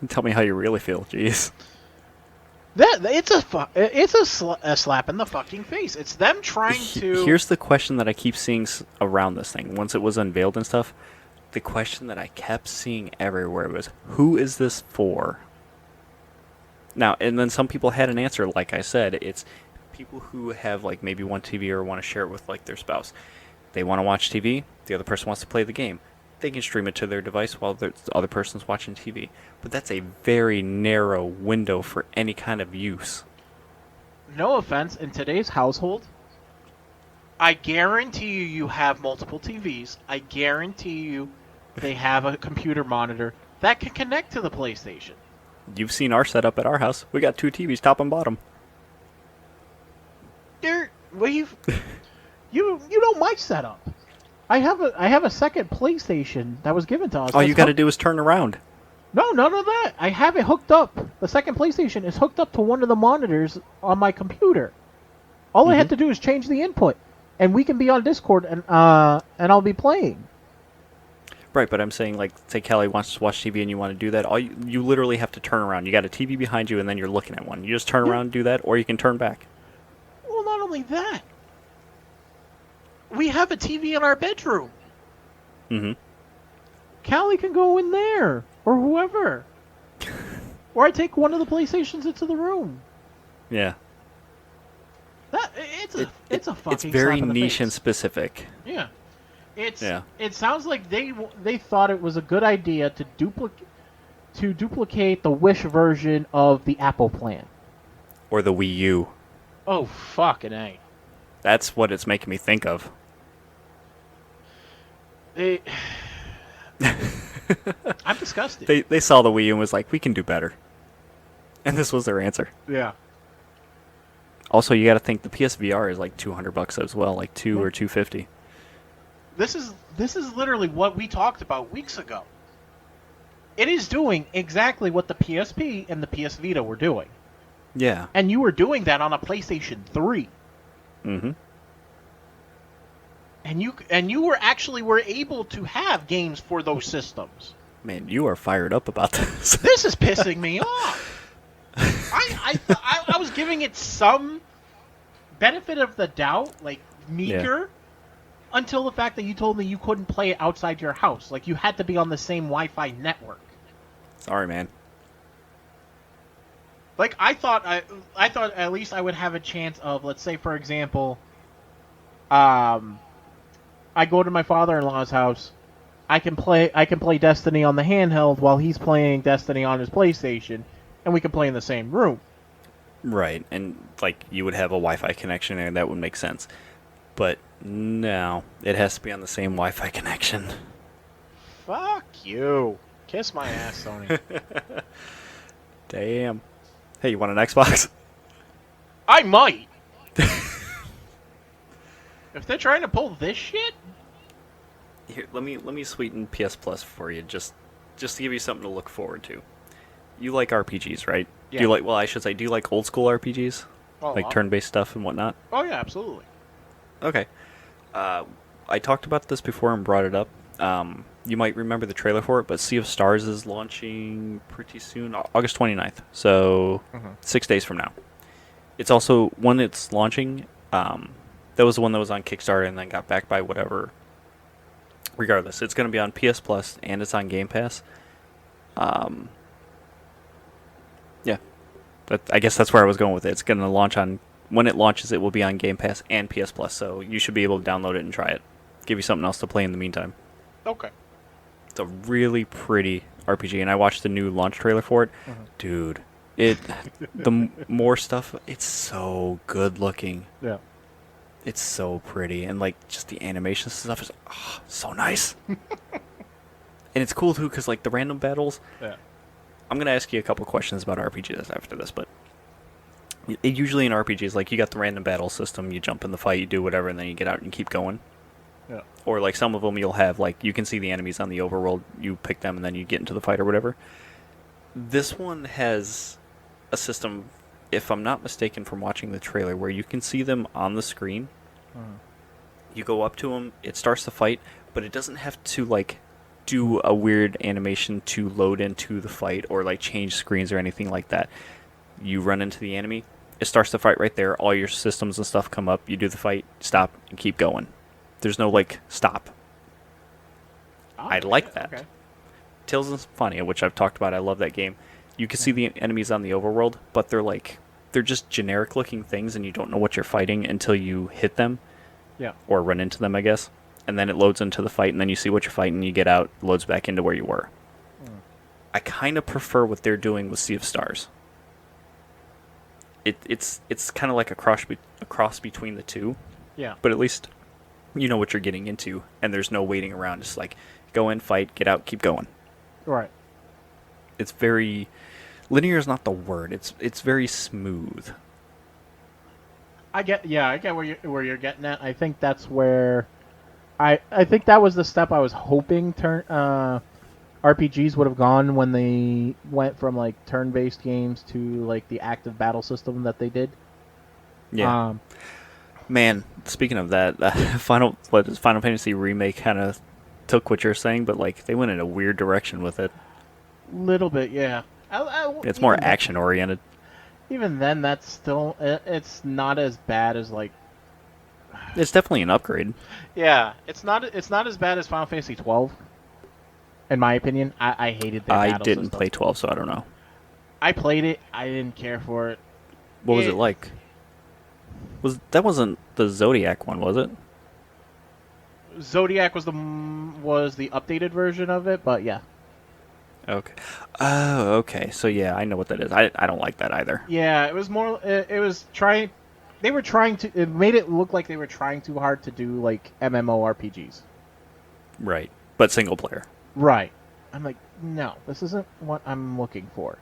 Tell me how you really feel, jeez. It's a slap in the fucking face. It's them trying to... Here's the question that I keep seeing around this thing. Once it was unveiled and stuff, the question that I kept seeing everywhere was, who is this for? Now, and then some people had an answer, like I said. It's people who have like maybe one TV or want to share it with like their spouse. They want to watch TV, the other person wants to play the game. They can stream it to their device while the other person's watching TV. But that's a very narrow window for any kind of use. No offense, in today's household, I guarantee you have multiple TVs. I guarantee you they have a computer monitor that can connect to the PlayStation. You've seen our setup at our house. We got 2 TVs, top and bottom. You You know my setup. I have a second PlayStation that was given to us. All you got to do is turn around. No, none of that. I have it hooked up. The second PlayStation is hooked up to one of the monitors on my computer. All I had to do is change the input, and we can be on Discord, and I'll be playing. Right, but I'm saying, like, say Callie wants to watch TV and you want to do that, you literally have to turn around. You got a TV behind you and then you're looking at one. You just turn around and do that, or you can turn back. Well, not only that, we have a TV in our bedroom. Mm-hmm. Callie can go in there, or whoever. Or I take one of the PlayStations into the room. Yeah. It's a fucking It's very slap in the niche face. and specific. Yeah. Yeah. It sounds like they thought it was a good idea to duplicate the Wish version of the Apple plan. Or the Wii U. Oh, fucking A. That's what it's making me think of. I'm disgusted. They saw the Wii U and was like, we can do better. And this was their answer. Yeah. Also, you got to think the PSVR is like $200 as well, like $200 or $250. This is literally what we talked about weeks ago. It is doing exactly what the PSP and the PS Vita were doing. Yeah. And you were doing that on a PlayStation 3. Mm-hmm. And you were able to have games for those systems. Man, you are fired up about this. This is pissing me off. I was giving it some benefit of the doubt, like meager, until the fact that you told me you couldn't play it outside your house. Like, you had to be on the same Wi-Fi network. Sorry, man. Like, I thought at least I would have a chance of, let's say, for example, I go to my father-in-law's house. I can play Destiny on the handheld while he's playing Destiny on his PlayStation, and we can play in the same room. Right, and like you would have a Wi-Fi connection and that would make sense. But no, it has to be on the same Wi-Fi connection. Fuck you. Kiss my ass, Sony. Damn. Hey, you want an Xbox? I might. If they're trying to pull this shit, Here, let me sweeten PS Plus for you, just to give you something to look forward to. You like RPGs, right? Yeah. Do you like? Well, I should say, do you like old school RPGs, like turn-based stuff and whatnot? Oh yeah, absolutely. Okay. I talked about this before and brought it up. You might remember the trailer for it, but Sea of Stars is launching pretty soon, August 29th. So 6 days from now. It's also when it's launching. That was the one that was on Kickstarter and then got backed by whatever. Regardless, it's going to be on PS Plus and it's on Game Pass. Yeah, I guess that's where I was going with it. It's going to launch on when it launches. It will be on Game Pass and PS Plus, so you should be able to download it and try it. Give you something else to play in the meantime. Okay. It's a really pretty RPG, and I watched the new launch trailer for it. Dude, more stuff. It's so good looking. Yeah. It's so pretty, and like just the animation stuff is so nice. And it's cool too, because like the random battles. Yeah. I'm gonna ask you a couple questions about RPGs after this, but usually in RPGs, like you got the random battle system, you jump in the fight, you do whatever, and then you get out and keep going. Yeah. Or like some of them, you'll have like you can see the enemies on the overworld, you pick them, and then you get into the fight or whatever. This one has a system, if I'm not mistaken from watching the trailer, where you can see them on the screen. You go up to them, it starts the fight, but it doesn't have to like do a weird animation to load into the fight or like change screens or anything like that. You run into the enemy, it starts the fight right there, all your systems and stuff come up, you do the fight, stop, and keep going. There's no like stop. I like that. Okay. Tales of Symphonia, which I've talked about, I love that game. You can see the enemies on the overworld, but they're just generic looking things and you don't know what you're fighting until you hit them. Yeah. Or run into them, I guess. And then it loads into the fight and then you see what you're fighting and you get out, loads back into where you were. I kind of prefer what they're doing with Sea of Stars. It's kind of like a cross between the two. Yeah. But at least you know what you're getting into and there's no waiting around. Just like go in, fight, get out, keep going. Right. It's very linear is not the word. It's very smooth. I get where you're getting at. I think that's where I think that was the step I was hoping RPGs would have gone when they went from like turn-based games to like the active battle system that they did. Yeah. Man, speaking of that, Final Fantasy remake kind of took what you're saying, but like they went in a weird direction with it. Little bit, yeah. It's more action oriented. Even then, that's still it's not as bad as like. It's definitely an upgrade. Yeah, it's not as bad as Final Fantasy 12. In my opinion, I hated that. I didn't play 12, so I don't know. I played it. I didn't care for it. What was it like? That wasn't the Zodiac one, was it? Zodiac was the updated version of it, but yeah. Okay. Oh, okay. So yeah, I know what that is. I don't like that either. Yeah, it was more. It was trying. They were trying to. It made it look like they were trying too hard to do like MMORPGs. Right, but single player. Right. I'm like, no, this isn't what I'm looking for.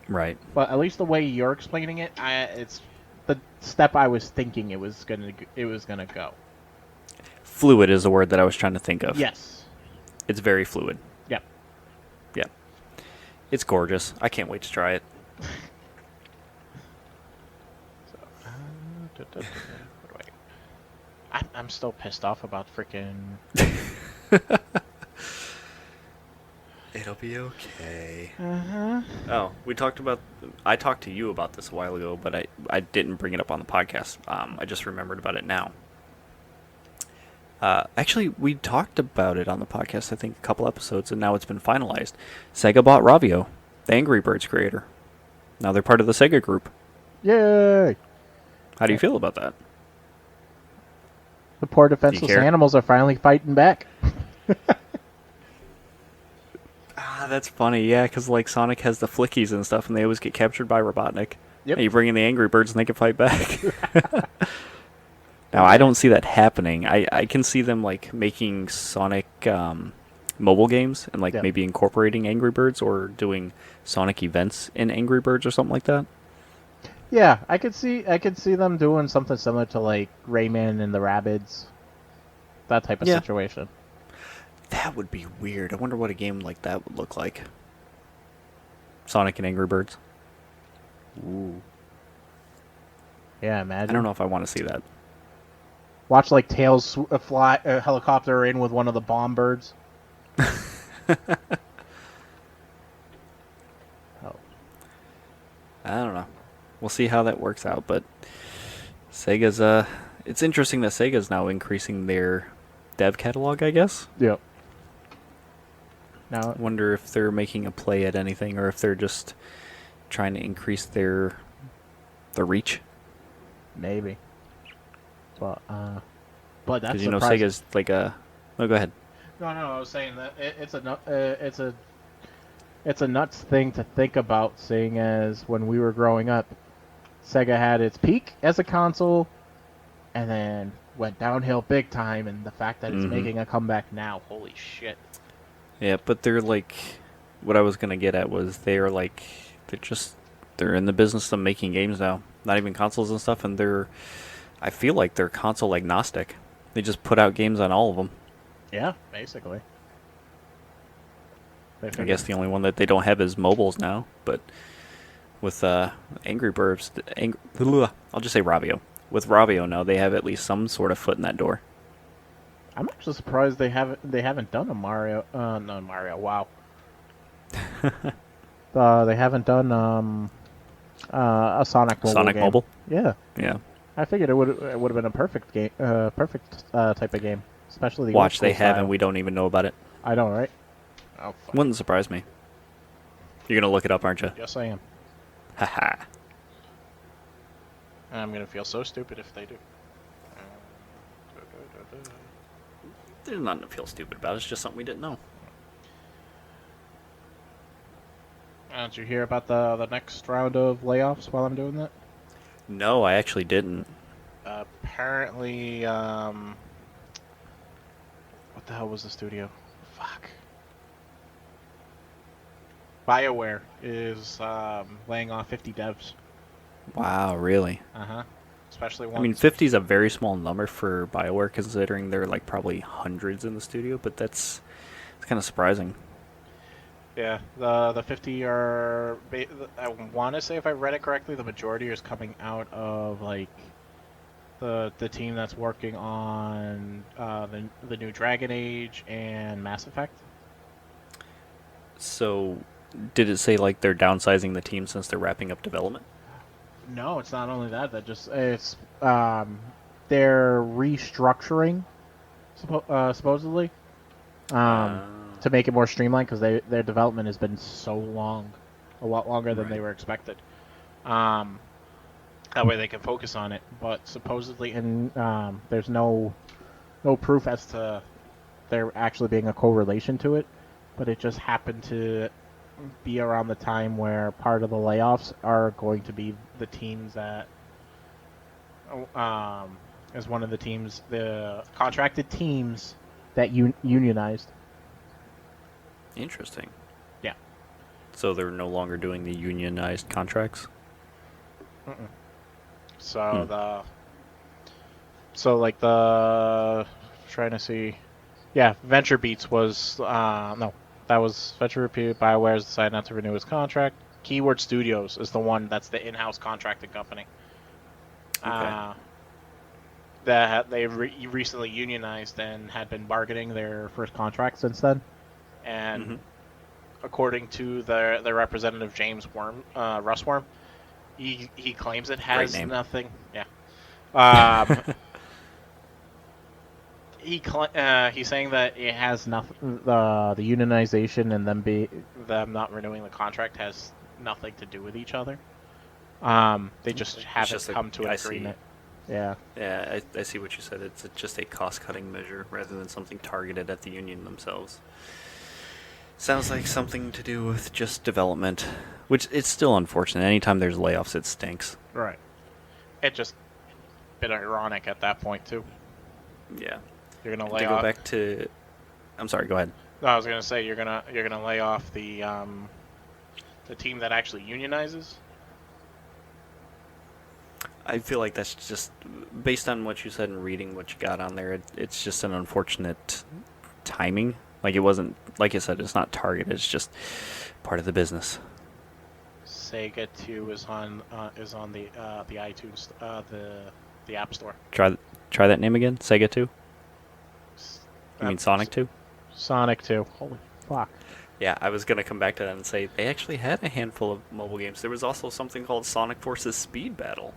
Right. But at least the way you're explaining it, it's the step I was thinking it was gonna go. Fluid is the word that I was trying to think of. Yes. It's very fluid. Yep. Yep. It's gorgeous. I can't wait to try it. I'm still pissed off about freaking. It'll be okay. Uh-huh. Oh, I talked to you about this a while ago, but I didn't bring it up on the podcast. I just remembered about it now. Actually, we talked about it on the podcast, I think, a couple episodes, and now it's been finalized. Sega bought Ravio, the Angry Birds creator. Now they're part of the Sega group. Yay! How do you feel about that? The poor defenseless animals are finally fighting back. That's funny, yeah, because like Sonic has the flickies and stuff, and they always get captured by Robotnik. Yep. And you bring in the Angry Birds, and they can fight back. Now, I don't see that happening. I can see them like making Sonic mobile games and like maybe incorporating Angry Birds or doing Sonic events in Angry Birds or something like that. Yeah, I could see them doing something similar to like Rayman and the Rabbids, that type of situation. That would be weird. I wonder what a game like that would look like. Sonic and Angry Birds. Ooh. Yeah, imagine. I don't know if I want to see that. Watch like Tails fly a helicopter in with one of the bomb birds. I don't know. We'll see how that works out, but Sega's it's interesting that Sega's now increasing their dev catalog, I guess. Yep. Now I wonder if they're making a play at anything or if they're just trying to increase the reach. Maybe. But that's because you know Sega's like a. Oh, go ahead. No, I was saying that it's a nuts thing to think about, seeing as when we were growing up, Sega had its peak as a console, and then went downhill big time. And the fact that it's making a comeback now, holy shit! Yeah, but they're like, what I was gonna get at was they're in the business of making games now, not even consoles and stuff, and I feel like they're console agnostic. They just put out games on all of them. Yeah, basically. I guess the only one that they don't have is mobiles now, but with Angry Birds, I'll just say Ravio. With Ravio now, they have at least some sort of foot in that door. I'm actually surprised they haven't done a Mario. No, Mario. Wow. They haven't done a Sonic mobile Sonic game. Mobile. Yeah. Yeah. I figured it would have been a perfect game, perfect type of game, especially the Watch, they style. have, and we don't even know about it. I know, right? Oh, fuck. Wouldn't surprise me. You're gonna look it up, aren't you? Yes, I am. Haha. And I'm gonna feel so stupid if they do. There's nothing to feel stupid about. It's just something we didn't know. Did you hear about the next round of layoffs while I'm doing that? No, I actually didn't. Apparently, what the hell was the studio? Fuck. Bioware is laying off 50 devs. Wow, really? Uh-huh. especially I mean, once. 50 is a very small number for Bioware, considering there are like probably hundreds in the studio. But it's kind of surprising. Yeah, the 50 are. I want to say, if I read it correctly, the majority is coming out of like the team that's working on the new Dragon Age and Mass Effect. So, did it say like they're downsizing the team since they're wrapping up development? No, it's not only that. That just it's they're restructuring, supposedly, Uh, to make it more streamlined because their development has been so long, a lot longer than they Right. were expected. That way they can focus on it. But supposedly, and there's no proof as to there actually being a correlation to it. But it just happened to be around the time where part of the layoffs are going to be the teams that, as one of the teams, the contracted teams that unionized. Interesting. Yeah. So they're no longer doing the unionized contracts? Mm-mm. So like trying to see, yeah, Venture Beats was no, that was Venture Beats. BioWare's decided not to renew its contract. Keyword Studios is the one that's the in-house contracting company. Okay. That they recently unionized and had been bargaining their first contract since then, and Mhm. according to their representative James Russworm, he claims it has name. nothing. Yeah. Um, he's saying that it has nothing. The unionization and them not renewing the contract has nothing to do with each other. They just haven't just come to an I see. agreement. Yeah. Yeah, I see what you said. It's just a cost-cutting measure rather than something targeted at the union themselves. Sounds like something to do with just development, which it's still unfortunate. Anytime there's layoffs, it stinks. Right. It just a bit ironic at that point too. Yeah. You're gonna And lay to go off. back to, I'm sorry. Go ahead. No, I was gonna say you're gonna lay off the team that actually unionizes. I feel like that's just based on what you said and reading what you got on there. It's just an unfortunate timing. Like it wasn't, like you said, it's not targeted. It's just part of the business. Sega 2 is on the iTunes the App Store. Try that name again. Sega 2. You mean Sonic 2? Sonic 2. Holy fuck. Yeah, I was gonna come back to that and say they actually had a handful of mobile games. There was also something called Sonic Forces Speed Battle,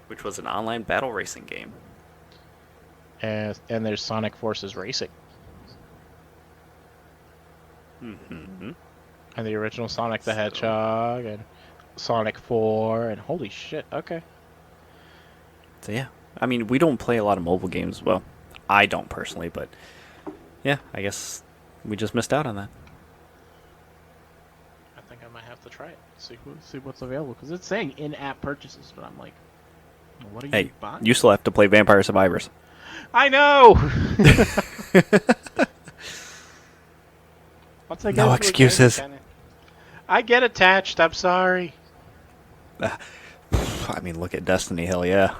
which was an online battle racing game. And there's Sonic Forces Racing. Mm-hmm. And the original Sonic the Hedgehog and Sonic 4 and holy shit. Okay. So yeah, I mean we don't play a lot of mobile games. Well, I don't personally, but yeah, I guess we just missed out on that. I think I might have to try it. See what's available because it's saying in-app purchases, but I'm like, what are you Hey, buying? you still have to play Vampire Survivors. I know. Once I get No into a excuses. game, I get attached. I'm sorry. I mean, look at Destiny. Hell yeah.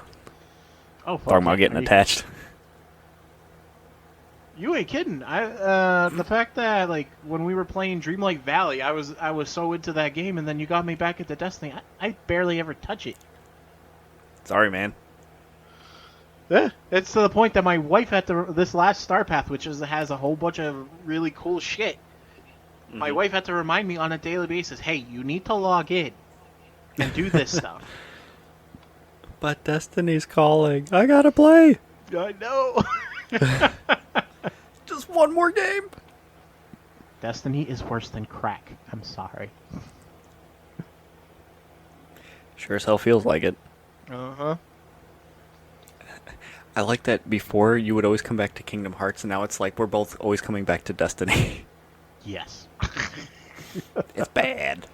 Oh, fuck Talking about yeah. getting attached. You ain't kidding. The fact that like when we were playing Dreamlight Valley, I was so into that game, and then you got me back into Destiny. I barely ever touch it. Sorry, man. Yeah. It's to the point that my wife had to this last Star Path, which has a whole bunch of really cool shit. My wife had to remind me on a daily basis, hey, you need to log in and do this stuff. But Destiny's calling. I gotta play. I know. Just one more game. Destiny is worse than crack. I'm sorry. Sure as hell feels like it. Uh-huh. I like that before you would always come back to Kingdom Hearts, and now it's like we're both always coming back to Destiny. Yes. It's bad.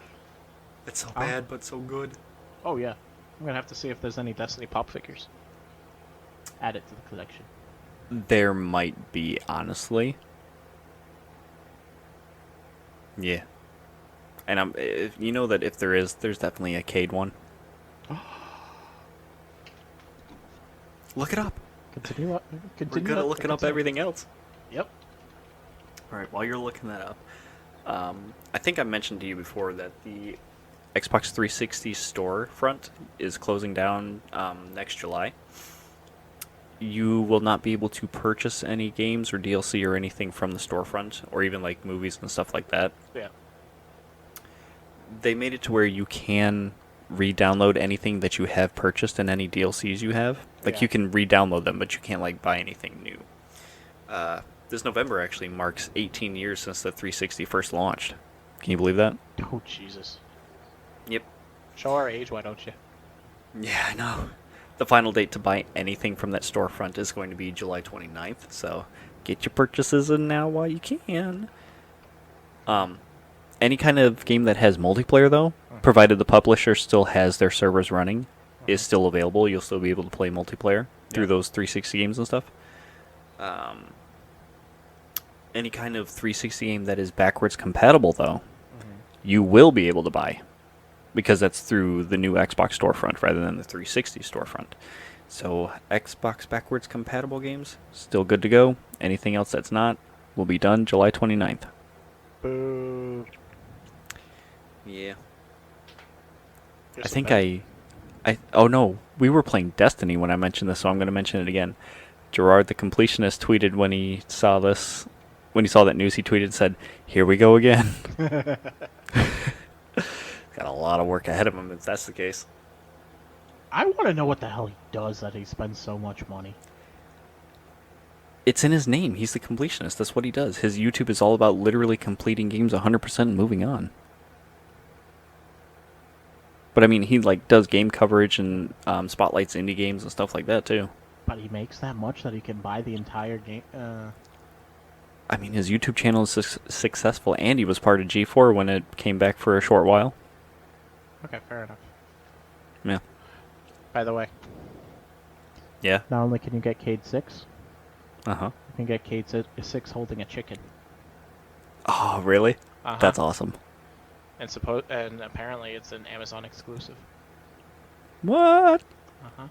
It's so bad, but so good. Oh yeah. I'm gonna have to see if there's any Destiny pop figures. Add it to the collection. There might be, honestly. Yeah. And you know that if there is, there's definitely a Cade one. Look it up. Continue. We're good at looking up everything else. Yep. All right, while you're looking that up, I think I mentioned to you before that the Xbox 360 storefront is closing down next July. You will not be able to purchase any games or DLC or anything from the storefront, or even like movies and stuff like that. Yeah. They made it to where you can re-download anything that you have purchased and any DLCs you have. Like, Yeah. you can re-download them, but you can't like buy anything new. This November actually marks 18 years since the 360 first launched. Can you believe that? Oh Jesus. Yep. Show our age, why don't you? Yeah, I know. The final date to buy anything from that storefront is going to be July 29th, so get your purchases in now while you can. Any kind of game that has multiplayer, though, provided the publisher still has their servers running, is still available. You'll still be able to play multiplayer through those 360 games and stuff. Any kind of 360 game that is backwards compatible, though, you will be able to buy, because that's through the new Xbox storefront rather than the 360 storefront. So Xbox backwards compatible games, still good to go. Anything else that's not will be done July 29th. Boo. Yeah. You're I so think bad. oh no, we were playing Destiny when I mentioned this, so I'm going to mention it again. Gerard the Completionist tweeted when he saw this, when he saw that news, he tweeted and said, "Here we go again." Got a lot of work ahead of him if that's the case. I want to know what the hell he does that he spends so much money. It's in his name. He's the completionist. That's what he does. His YouTube is all about literally completing games 100% and moving on. But I mean, he like does game coverage and spotlights indie games and stuff like that too. But he makes that much that he can buy the entire game. I mean, his YouTube channel is successful, and he was part of G4 when it came back for a short while. Okay, fair enough. Yeah. By the way, Yeah. Not only can you get Cade 6, Uh-huh. you can get Cade 6 holding a chicken. Oh, really? uh-huh. That's awesome. and apparently it's an Amazon exclusive. What? Uh-huh.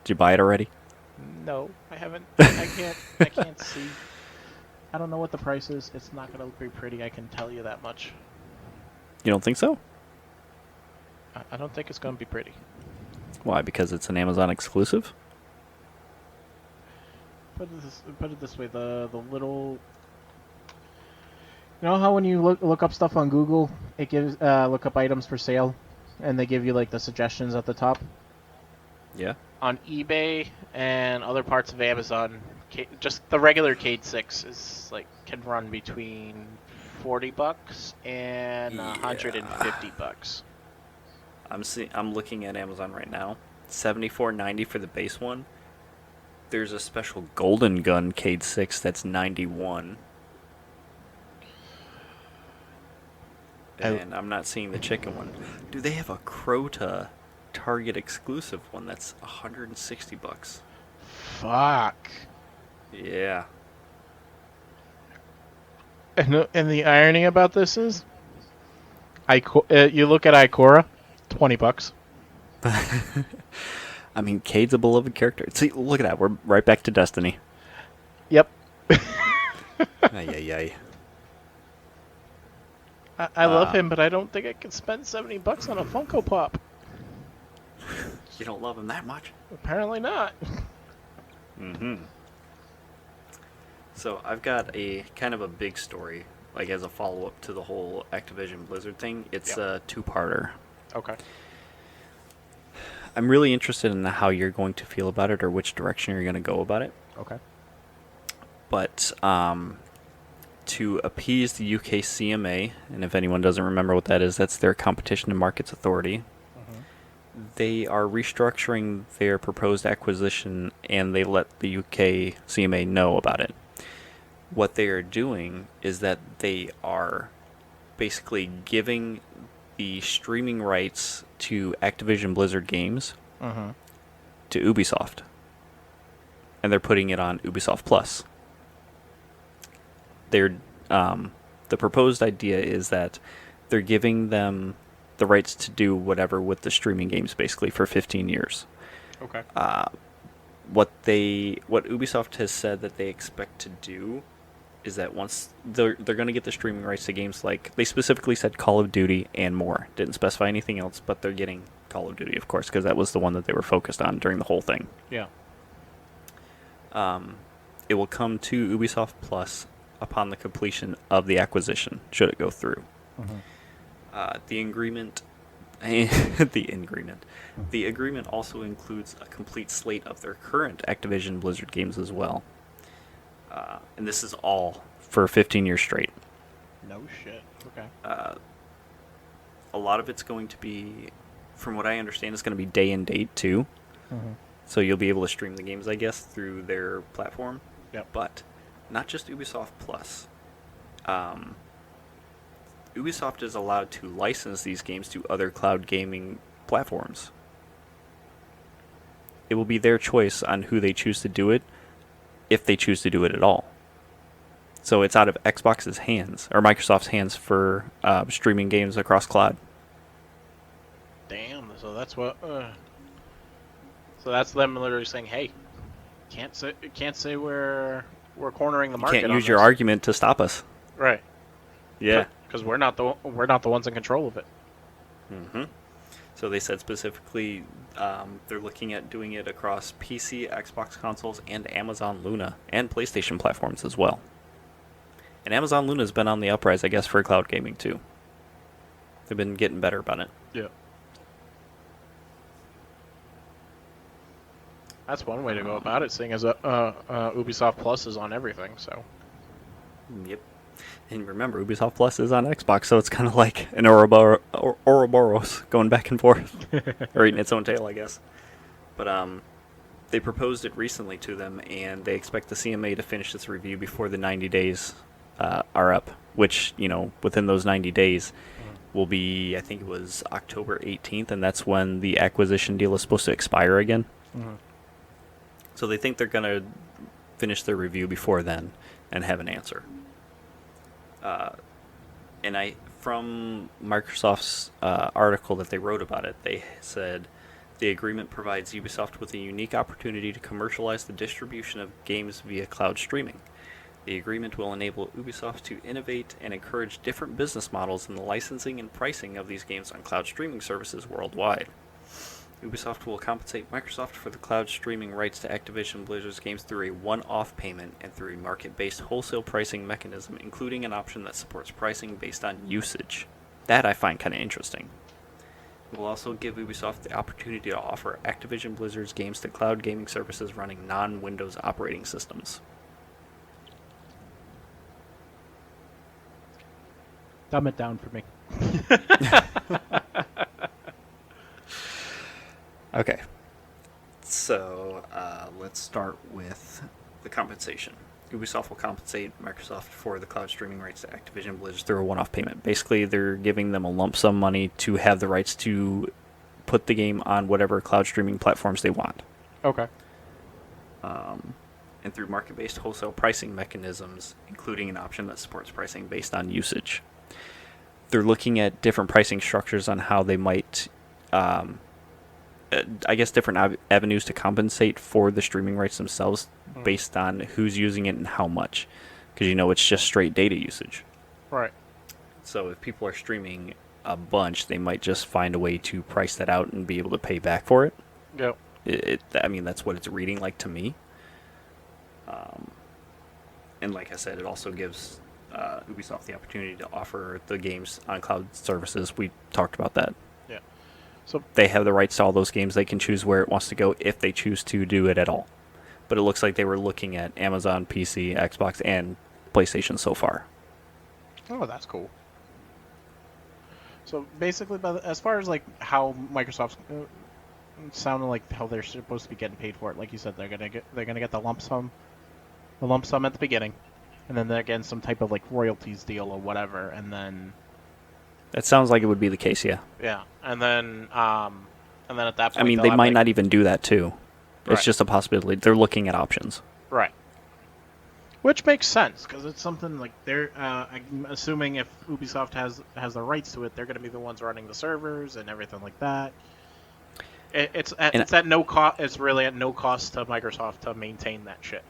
Did you buy it already? No, I haven't. I can't see. I don't know what the price is. It's not going to look very pretty, I can tell you that much. You don't think so? I don't think it's going to be pretty. Why? Because it's an Amazon exclusive? Put it this way, the little... You know how when you look up stuff on Google, it gives look up items for sale, and they give you like the suggestions at the top? Yeah. On eBay and other parts of Amazon, just the regular Cade 6 is like can run between $40 and $150. I'm looking at Amazon right now. $74.90 for the base one. There's a special Golden Gun Cade 6 that's $91. And I'm not seeing the chicken one. Do they have a Crota Target exclusive one that's $160? Fuck. Yeah. And the irony about this is, you look at Ikora, $20. I mean, Cade's a beloved character. See, look at that. We're right back to Destiny. Yep. Ay. I love him, but I don't think I can spend $70 on a Funko Pop. You don't love him that much? Apparently not. Mm-hmm. So I've got a kind of a big story, like as a follow-up to the whole Activision Blizzard thing. It's a two-parter. Okay. I'm really interested in how you're going to feel about it or which direction you're going to go about it. Okay. But to appease the UK CMA, and if anyone doesn't remember what that is, that's their Competition and Markets Authority. They are restructuring their proposed acquisition, and they let the UK CMA know about it. What they are doing is that they are basically giving the streaming rights to Activision Blizzard games to Ubisoft. And they're putting it on Ubisoft Plus. They're the proposed idea is that they're giving them the rights to do whatever with the streaming games basically for 15 years. Okay. what Ubisoft has said that they expect to do is that once they're going to get the streaming rights to games like, they specifically said Call of Duty and more. Didn't specify anything else, but they're getting Call of Duty, of course, because that was the one that they were focused on during the whole thing. Yeah. It will come to Ubisoft Plus upon the completion of the acquisition, should it go through. The agreement also includes a complete slate of their current Activision Blizzard games as well. And this is all for 15 years straight. No shit. Okay. A lot of it's going to be, from what I understand, it's going to be day and date too. So you'll be able to stream the games, I guess, through their platform. Yep. But not just Ubisoft Plus. Ubisoft is allowed to license these games to other cloud gaming platforms. It will be their choice on who they choose to do it, if they choose to do it at all. So it's out of Xbox's hands, or Microsoft's hands, for streaming games across cloud. Damn. So that's what. So that's them literally saying, "Hey, can't say we're cornering the market. You can't on use your this." argument to stop us. Right. Yeah. Because we're not the ones in control of it. So they said specifically they're looking at doing it across PC, Xbox consoles, and Amazon Luna, and PlayStation platforms as well. And Amazon Luna has been on the uprise, I guess, for cloud gaming too. They've been getting better about it. Yeah. That's one way to go about it, seeing as Ubisoft Plus is on everything. So. Yep. And remember, Ubisoft Plus is on Xbox, so it's kind of like an Ouroboros going back and forth, or eating its own tail, I guess. But they proposed it recently to them, and they expect the CMA to finish this review before the 90 days are up, which, within those 90 days will be, I think it was October 18th, and that's when the acquisition deal is supposed to expire again. So they think they're going to finish their review before then and have an answer. And from Microsoft's article that they wrote about it, they said the agreement provides Ubisoft with a unique opportunity to commercialize the distribution of games via cloud streaming. The agreement will enable Ubisoft to innovate and encourage different business models in the licensing and pricing of these games on cloud streaming services worldwide. Ubisoft will compensate Microsoft for the cloud streaming rights to Activision Blizzard's games through a one-off payment and through a market-based wholesale pricing mechanism, including an option that supports pricing based on usage. That I find kind of interesting. It will also give Ubisoft the opportunity to offer Activision Blizzard's games to cloud gaming services running non-Windows operating systems. Dumb it down for me. Okay, so let's start with the compensation. Ubisoft will compensate Microsoft for the cloud streaming rights to Activision Blizzard through a one-off payment. Basically, they're giving them a lump sum money to have the rights to put the game on whatever cloud streaming platforms they want. Okay. And through market-based wholesale pricing mechanisms, including an option that supports pricing based on usage. They're looking at different pricing structures on how they might... I guess different avenues to compensate for the streaming rights themselves based on who's using it and how much. Because, it's just straight data usage. Right. So if people are streaming a bunch, they might just find a way to price that out and be able to pay back for it. Yep. That's what it's reading like to me. And like I said, it also gives Ubisoft the opportunity to offer the games on cloud services. We talked about that. Yeah. So they have the rights to all those games. They can choose where it wants to go if they choose to do it at all. But it looks like they were looking at Amazon, PC, Xbox, and PlayStation so far. Oh, that's cool. So basically, as far as like how Microsoft's sounding like how they're supposed to be getting paid for it, like you said, they're gonna get the lump sum at the beginning, and then they're getting some type of like royalties deal or whatever, and then. That sounds like it would be the case, yeah. Yeah, and then at that point, they might not even do that too. It's Right. just a possibility. They're looking at options. Right. Which makes sense because it's something like they're. I'm assuming if Ubisoft has the rights to it, they're going to be the ones running the servers and everything like that. It's at no cost. It's really at no cost to Microsoft to maintain that shit.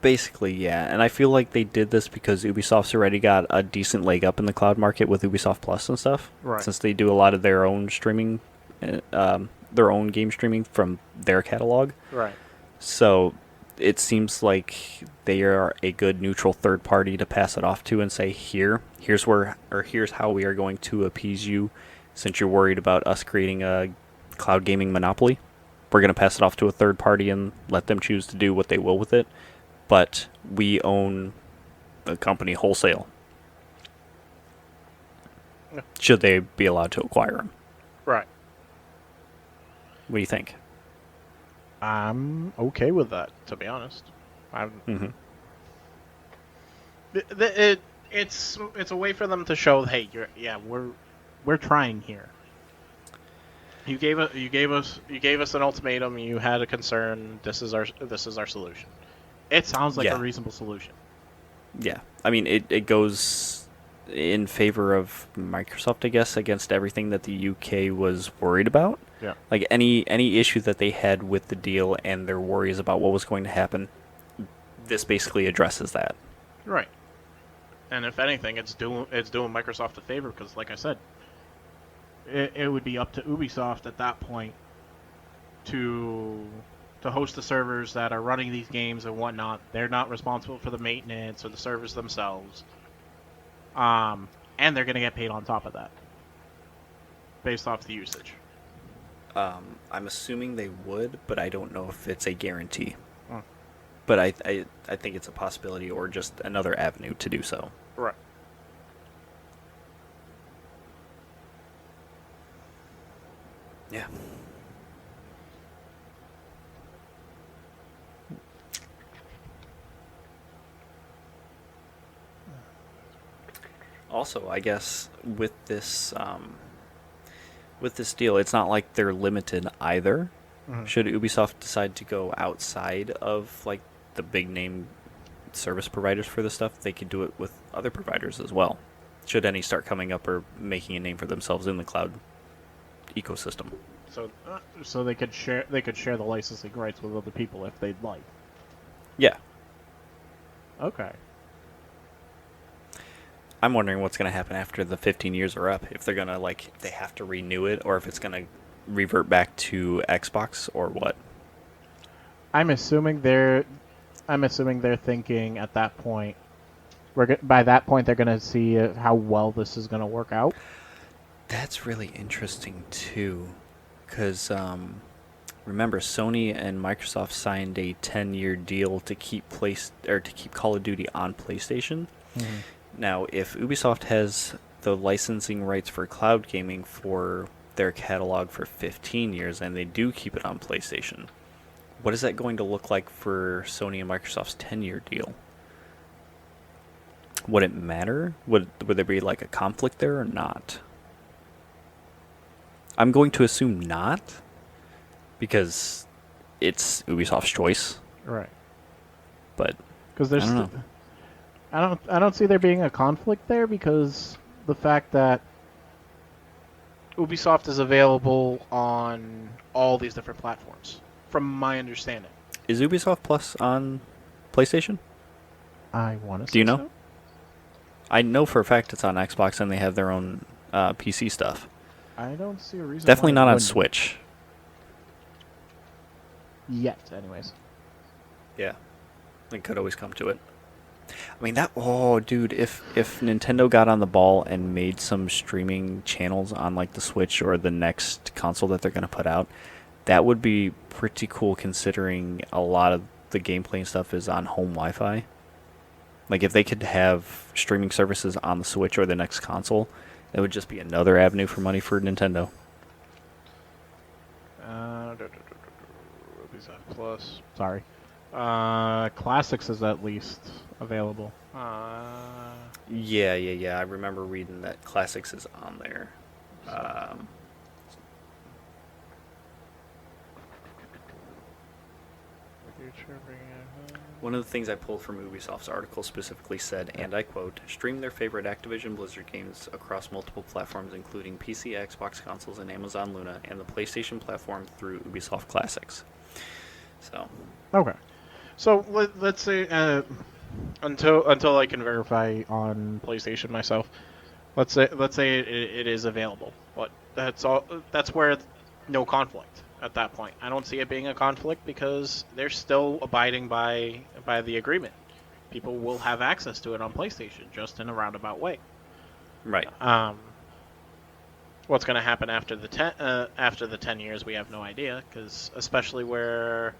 Basically, yeah. And I feel like they did this because Ubisoft's already got a decent leg up in the cloud market with Ubisoft Plus and stuff. Right. Since they do a lot of their own streaming, their own game streaming from their catalog. Right. So it seems like they are a good neutral third party to pass it off to and say, here's how we are going to appease you, since you're worried about us creating a cloud gaming monopoly. We're going to pass it off to a third party and let them choose to do what they will with it. But we own the company wholesale. Yeah. Should they be allowed to acquire them? Right. What do you think? I'm okay with that, to be honest. Mm-hmm. It's a way for them to show, hey, we're trying here. You gave us an ultimatum. You had a concern. This is our solution. It sounds like a reasonable solution. Yeah, I mean it goes in favor of Microsoft, I guess, against everything that the UK was worried about. Yeah. Like any issue that they had with the deal and their worries about what was going to happen, this basically addresses that. Right. And if anything, it's doing Microsoft a favor because, like I said, it would be up to Ubisoft at that point to host the servers that are running these games and whatnot. They're not responsible for the maintenance or the servers themselves. And they're going to get paid on top of that based off the usage. I'm assuming they would, but I don't know if it's a guarantee. Mm. But I think it's a possibility or just another avenue to do so. Right. Yeah. Also, I guess with this deal, it's not like they're limited either. Mm-hmm. Should Ubisoft decide to go outside of like the big name service providers for this stuff, they could do it with other providers as well. Should any start coming up or making a name for themselves in the cloud ecosystem. So they could share the licensing rights with other people if they'd like. Yeah. Okay. I'm wondering what's going to happen after the 15 years are up. If they're going to they have to renew it, or if it's going to revert back to Xbox, or what. I'm assuming they're thinking at that point. By that point, they're going to see how well this is going to work out. That's really interesting too, because remember, Sony and Microsoft signed a 10-year deal to keep Call of Duty on PlayStation. Mm-hmm. Now, if Ubisoft has the licensing rights for cloud gaming for their catalog for 15 years, and they do keep it on PlayStation, what is that going to look like for Sony and Microsoft's 10-year deal? Would it matter? Would there be a conflict there or not? I'm going to assume not, because it's Ubisoft's choice. Right. But because there's, I don't know. I don't see there being a conflict there, because the fact that Ubisoft is available on all these different platforms, from my understanding. Is Ubisoft Plus on PlayStation? I want to. Do you know? So? I know for a fact it's on Xbox, and they have their own PC stuff. I don't see a reason. Definitely why not it on wouldn't. Switch. Yet, anyways. Yeah, it could always come to it. I mean dude, if Nintendo got on the ball and made some streaming channels on the Switch or the next console that they're going to put out, that would be pretty cool, considering a lot of the gameplay and stuff is on home Wi-Fi. If they could have streaming services on the Switch or the next console, it would just be another avenue for money for Nintendo. Ubisoft Plus. Sorry. Classics is at least available. Yeah. I remember reading that Classics is on there. One of the things I pulled from Ubisoft's article specifically said, and I quote, stream their favorite Activision Blizzard games across multiple platforms, including PC, Xbox consoles, and Amazon Luna, and the PlayStation platform through Ubisoft Classics. So. Okay. So let's say until I can verify on PlayStation myself, let's say it is available. But that's all. That's where no conflict at that point. I don't see it being a conflict because they're still abiding by the agreement. People will have access to it on PlayStation, just in a roundabout way. Right. What's going to happen after the 10 years, we have no idea, because especially where.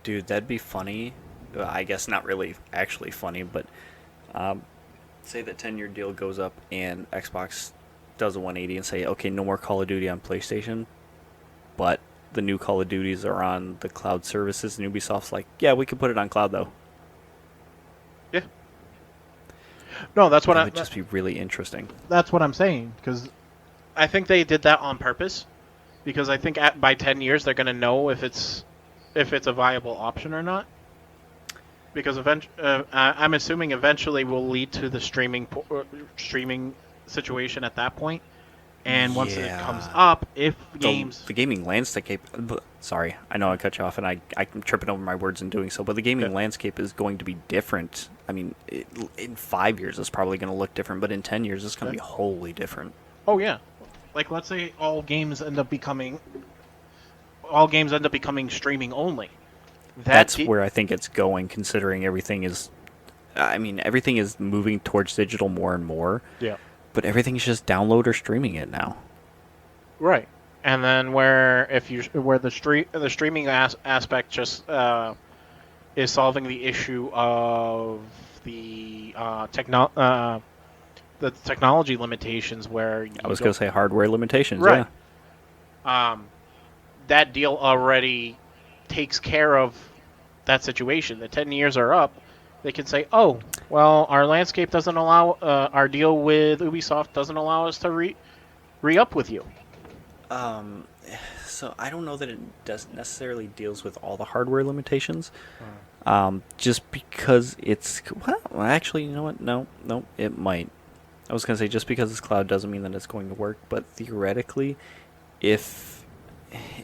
Dude, that'd be funny. I guess not really actually funny, but say that 10-year deal goes up and Xbox does a 180 and say, okay, no more Call of Duty on PlayStation, but the new Call of Duties are on the cloud services, and Ubisoft's like, yeah, we can put it on cloud, though. Yeah. No, that would just be really interesting. That's what I'm saying, because I think they did that on purpose, because I think by 10 years they're going to know if it's a viable option or not. Because I'm assuming eventually will lead to the streaming situation at that point. And once it comes up, if games... The gaming landscape... Sorry, I know I cut you off, and I'm tripping over my words in doing so, but the gaming landscape is going to be different. I mean, in 5 years, it's probably going to look different, but in 10 years, it's going to be wholly different. Oh, yeah. Like, let's say all games end up becoming streaming only. That's where I think it's going, considering everything is... I mean, everything is moving towards digital more and more. Yeah. But everything's just download or streaming it now. Right. And then where the streaming aspect just is solving the issue of the technology limitations, where I was going to say hardware limitations. Right. Yeah. That deal already takes care of that situation. The 10 years are up. They can say, oh, well, our landscape doesn't allow, our deal with Ubisoft doesn't allow us to re-up with you. So I don't know that it doesn't necessarily deals with all the hardware limitations. Just because it's... Well, actually, you know what? No, it might. I was going to say, just because it's cloud doesn't mean that it's going to work, but theoretically, if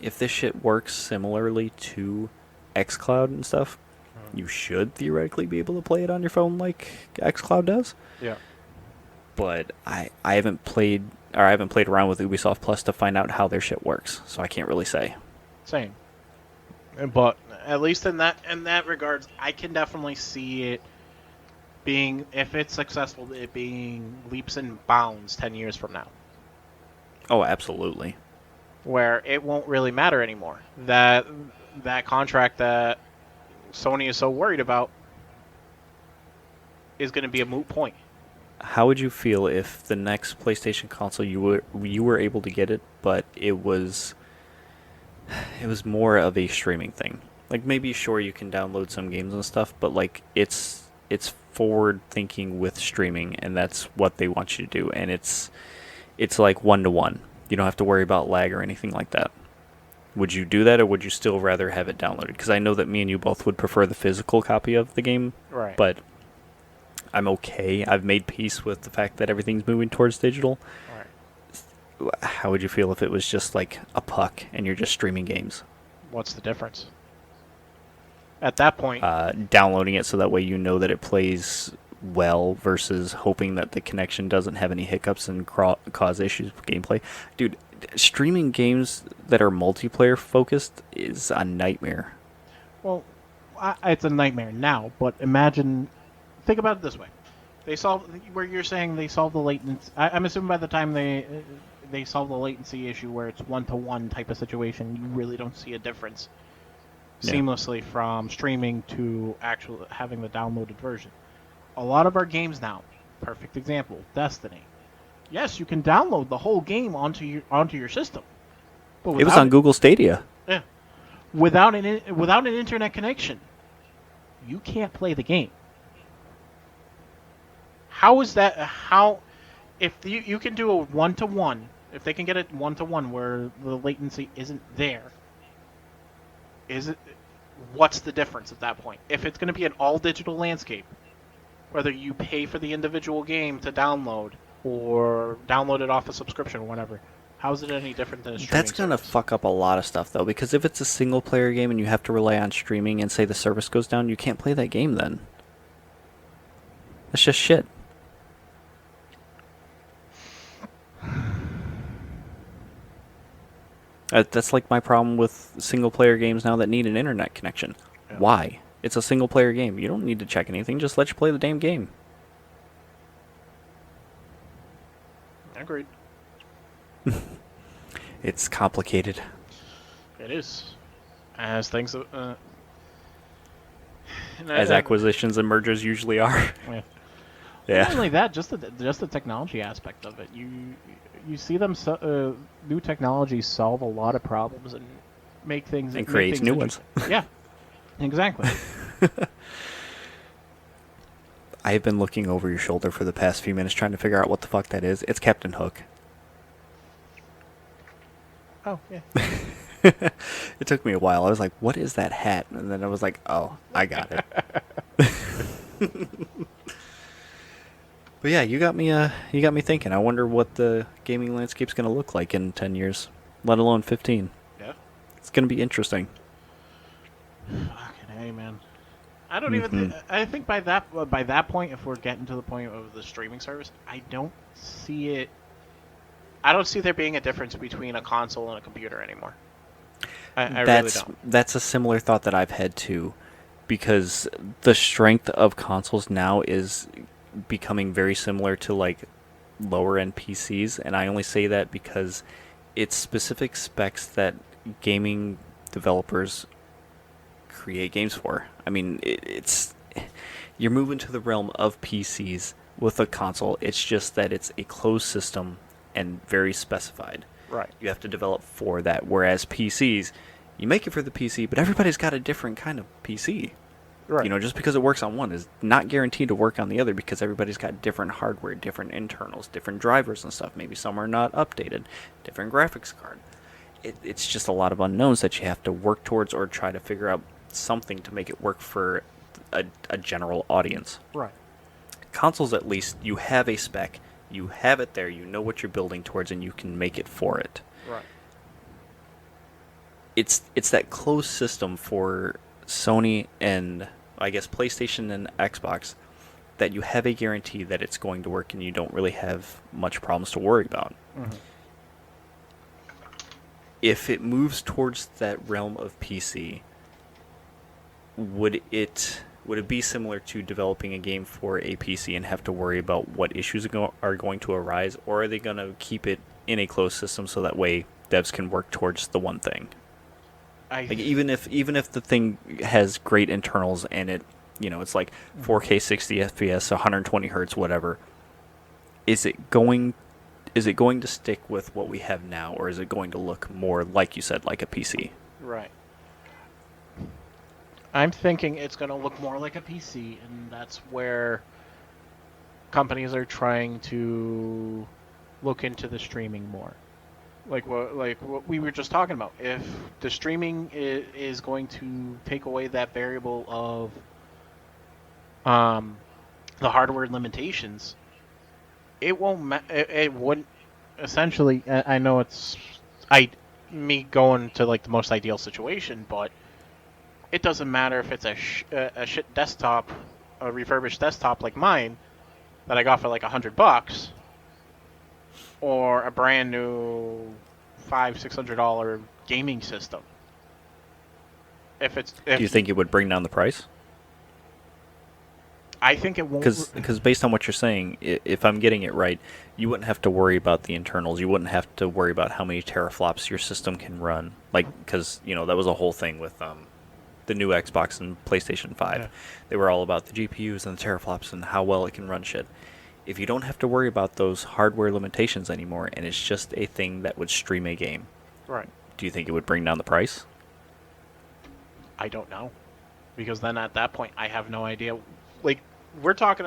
this shit works similarly to xCloud and stuff, you should theoretically be able to play it on your phone like xCloud does. Yeah. But I haven't played around with Ubisoft Plus to find out how their shit works, so I can't really say. Same. But at least in that regards, I can definitely see it being, if it's successful, it being leaps and bounds 10 years from now. Oh, absolutely. Where it won't really matter anymore. That contract that Sony is so worried about is going to be a moot point. How would you feel if the next PlayStation console you were able to get it, but it was more of a streaming thing? Like, maybe sure you can download some games and stuff, but like it's forward thinking with streaming, and that's what they want you to do, and it's like 1-to-1. You don't have to worry about lag or anything like that. Would you do that, or would you still rather have it downloaded? Because I know that me and you both would prefer the physical copy of the game. Right. But I'm okay. I've made peace with the fact that everything's moving towards digital. Right. How would you feel if it was just like a puck and you're just streaming games? What's the difference? At that point... downloading it so that way you know that it plays well versus hoping that the connection doesn't have any hiccups and cause issues with gameplay. Dude, streaming games that are multiplayer focused is a nightmare. Well, it's a nightmare now, but think about it this way. Where you're saying they solve the latency. I'm assuming by the time they solve the latency issue where it's 1-to-1 type of situation, you really don't see a difference seamlessly from streaming to actual having the downloaded version. A lot of our games now, perfect example, Destiny. Yes, you can download the whole game onto your system. But it was on Google Stadia. Yeah. Without an internet connection, you can't play the game. How is that? If you can do a 1-to-1, if they can get it 1-to-1 where the latency isn't there, what's the difference at that point? If it's going to be an all-digital landscape, whether you pay for the individual game to download or download it off a subscription or whatever, how is it any different than a streaming That's gonna service? fuck up a lot of stuff though, because if it's a single player game and you have to rely on streaming and say the service goes down, you can't play that game then. That's just shit. That's like my problem with single player games now that need an internet connection. Yeah. Why? It's a single player game. You don't need to check anything, just let you play the damn game. Agreed. It's complicated. It is. As things... As acquisitions and mergers usually are. Yeah. Yeah. Not only that, just the technology aspect of it. You see them new technologies solve a lot of problems and make things And create new ones. Yeah, exactly. I have been looking over your shoulder for the past few minutes trying to figure out what the fuck that is. It's Captain Hook. Oh yeah. It took me a while. I was like, what is that hat? And then I was like, oh, I got it. But yeah, you got me thinking. I wonder what the gaming landscape's going to look like in 10 years, let alone 15. Yeah. It's going to be interesting. Fucking hey, man. I don't even. I think by that point, if we're getting to the point of the streaming service, I don't see it. I don't see there being a difference between a console and a computer anymore. I really don't. That's a similar thought that I've had too, because the strength of consoles now is becoming very similar to like lower end PCs, and I only say that because it's specific specs that gaming developers create games for. I mean, it's you're moving to the realm of PCs with a console. It's just that it's a closed system and very specified. Right. You have to develop for that. Whereas PCs, you make it for the PC, but everybody's got a different kind of PC. Right. You know, just because it works on one is not guaranteed to work on the other because everybody's got different hardware, different internals, different drivers and stuff. Maybe some are not updated, different graphics card. It's just a lot of unknowns that you have to work towards or try to figure out something to make it work for a general audience. Right. Consoles, at least, you have a spec, you have it there, you know what you're building towards, and you can make it for it. Right. It's that closed system for Sony and, I guess, PlayStation and Xbox that you have a guarantee that it's going to work and you don't really have much problems to worry about. Mm-hmm. If it moves towards that realm of PC, would it be similar to developing a game for a PC and have to worry about what issues are going to arise, or are they going to keep it in a closed system so that way devs can work towards the one thing? Like even if the thing has great internals and it, you know, it's like 4K 60 FPS, 120 hertz, whatever, is it going to stick with what we have now, or is it going to look more, like you said, like a PC? Right. I'm thinking it's going to look more like a PC, and that's where companies are trying to look into the streaming more. Like what we were just talking about. If the streaming is going to take away that variable of the hardware limitations, it won't. It wouldn't. Essentially, I know it's me going to like the most ideal situation, but it doesn't matter if it's a shit desktop, a refurbished desktop like mine that I got for like $100, or a brand new $500-$600 gaming system. Do you think it would bring down the price? I think it won't. Because based on what you're saying, if I'm getting it right, you wouldn't have to worry about the internals. You wouldn't have to worry about how many teraflops your system can run. Like, because, you know, that was a whole thing with the new Xbox and PlayStation 5. Yeah. They were all about the GPUs and the teraflops and how well it can run shit. If you don't have to worry about those hardware limitations anymore, and it's just a thing that would stream a game, Right. do you think it would bring down the price? I don't know, because then at that point I have no idea. Like we're talking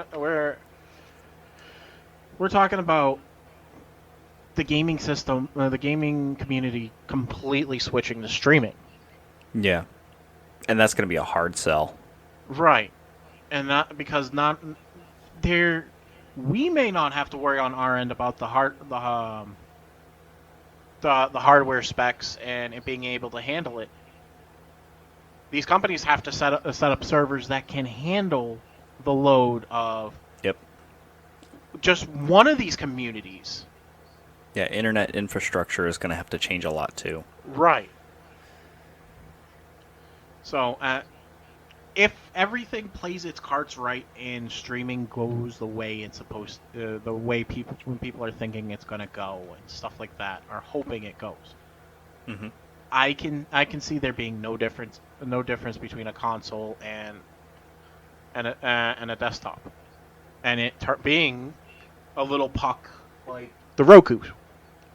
about the gaming system, the gaming community completely switching to streaming. Yeah. And that's going to be a hard sell. Right. And not because not there, we may not have to worry on our end about the hardware specs and it being able to handle it. These companies have to set up servers that can handle the load of just one of these communities. Yeah, internet infrastructure is going to have to change a lot too. Right. So, if everything plays its cards right and streaming goes the way it's supposed, the way people are thinking it's going to go and stuff like that, are hoping it goes, Mm-hmm. I can see there being no difference between a console and a desktop, and it being a little puck like the Roku.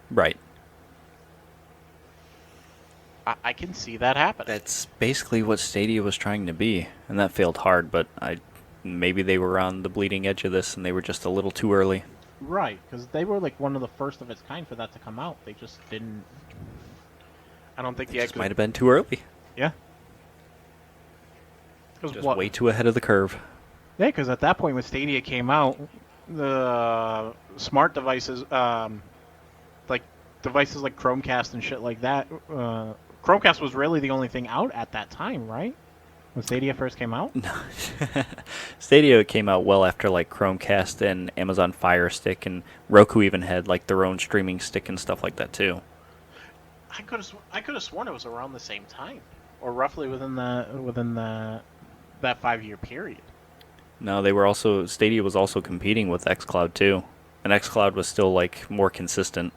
Right. I can see that happening. That's basically what Stadia was trying to be, and that failed hard, but maybe they were on the bleeding edge of this and they were just a little too early. Right, because they were like one of the first of its kind for that to come out. They just didn't. I don't think It just might have been too early. Yeah. Just way too ahead of the curve. Yeah, because at that point when Stadia came out, the smart devices, like devices like Chromecast and shit like that, Chromecast was really the only thing out at that time, right? When Stadia first came out? No. Stadia came out well after like Chromecast and Amazon Fire Stick, and Roku even had like their own streaming stick and stuff like that too. I could have sworn it was around the same time, or roughly within that 5-year period. No, they were also Stadia was also competing with xCloud too, and xCloud was still like more consistent.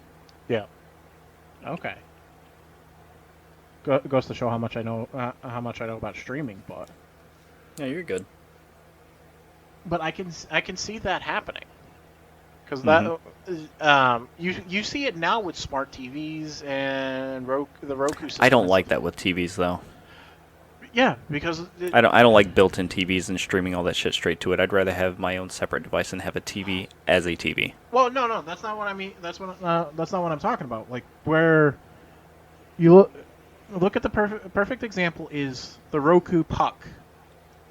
Yeah. Okay. Goes to show how much I know about streaming, but Yeah, you're good. but I can see that happening because that you see it now with smart TVs and the Roku system. I don't like that with TVs though. Yeah, because I don't like built-in TVs and streaming all that shit straight to it. I'd rather have my own separate device and have a TV as a TV. Well, no, that's not what I mean. That's not what I'm talking about. Like where you look at the perfect example is the Roku Puck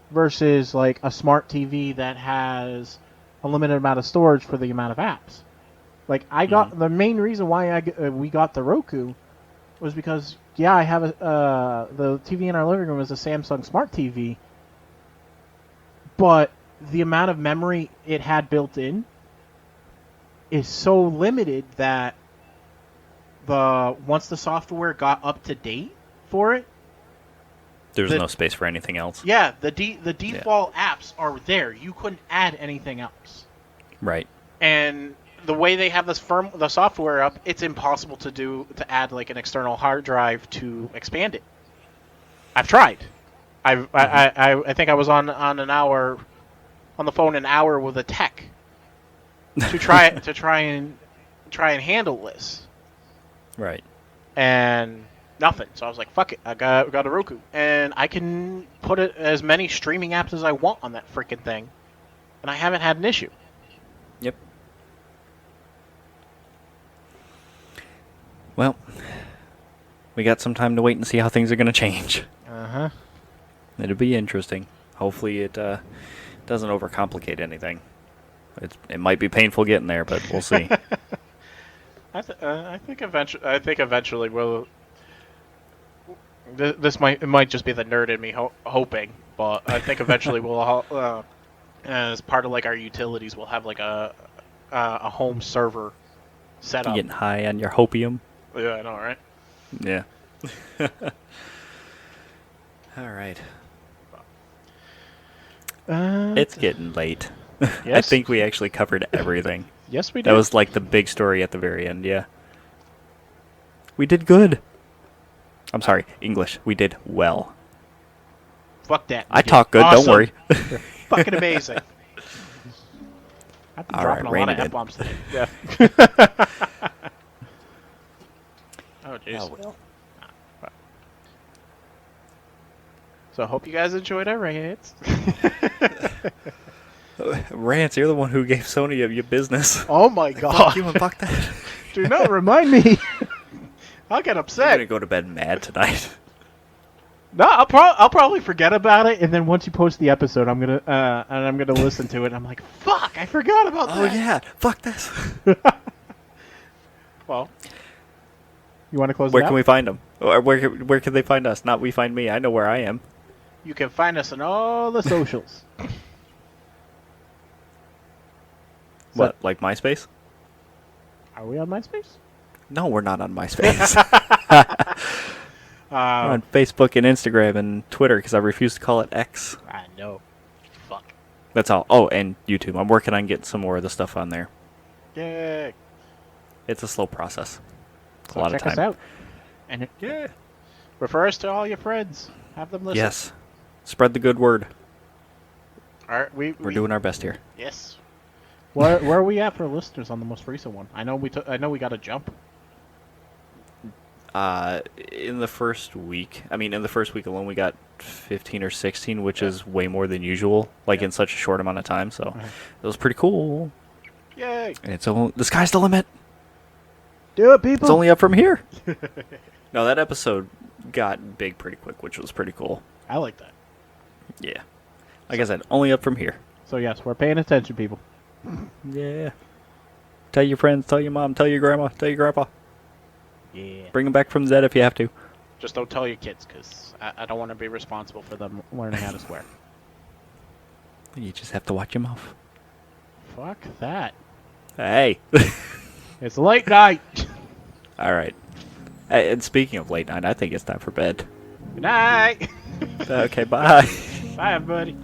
versus like a smart TV that has a limited amount of storage for the amount of apps. Like I got the main reason why we got the Roku was because I have the TV in our living room is a Samsung Smart TV, but the amount of memory it had built in is so limited that once the software got up to date for it, There's no space for anything else. Yeah, the default apps are there. You couldn't add anything else. Right. And the way they have the software up, it's impossible to add like an external hard drive to expand it. I've tried. I think I was on the phone an hour with a tech to try and handle this. Right. And nothing. So I was like, fuck it. I got a Roku, and I can put as many streaming apps as I want on that freaking thing, and I haven't had an issue. Yep. Well, we got some time to wait and see how things are going to change. Uh-huh. It'll be interesting. Hopefully it doesn't overcomplicate anything. It might be painful getting there, but we'll see. I think eventually we'll. It might just be the nerd in me hoping, but I think eventually we'll, as part of like our utilities, we'll have like a home server set up. Getting high on your hopium. Yeah, I know, right? Yeah. All right. It's getting late. Yes. I think we actually covered everything. Yes, we did. That was like the big story at the very end, yeah. We did good. I'm sorry, English. We did well. Fuck that. I talk good, awesome. don't worry. Fucking amazing. I've been All dropping right, a lot Rainy of did. F-bombs today. Yeah. Oh, jeez. Oh, well. So I hope you guys enjoyed our rants. Rance, you're the one who gave Sony your business. Oh my Fuck god. you and fuck that. Do not remind me. I'll get I'm upset. gonna go to bed mad tonight. No, I'll probably forget about it, and then once you post the episode, I'm gonna listen to it. And I'm like, fuck, I forgot about Oh that. yeah, fuck this. Well, you want to close Where it out? can we find them? Or where can they find us? Not we find me. I know where I am. You can find us on all the socials. What, like MySpace? Are we on MySpace? No, we're not on MySpace. We're Uh, on Facebook and Instagram and Twitter because I refuse to call it X. I know. Fuck. That's all. Oh, and YouTube. I'm working on getting some more of the stuff on there. Yay. It's a slow process. It's a So lot check of time. us out. And Yeah. refer us to all your friends. Have them listen. Yes. Spread the good word. All right, We're doing our best here. Yes. Where are we at for listeners on the most recent one? I know we got a jump. In the first week, in the first week alone, we got 15 or 16, which is way more than usual, in such a short amount of time. So it was pretty cool. Yay! And the sky's the limit. Do it, people. It's only up from here. No, that episode got big pretty quick, which was pretty cool. I like that. Yeah. Like I said, only up from here. So yes, we're paying attention, people. Yeah. Tell your friends, tell your mom, tell your grandma, tell your grandpa. Yeah. Bring them back from the dead if you have to. Just don't tell your kids, because I don't want to be responsible for them learning how to swear. You just have to watch your mouth. Fuck that. Hey. It's late night. All right. Hey, and speaking of late night, I think it's time for bed. Good night. Okay, bye. Bye, everybody.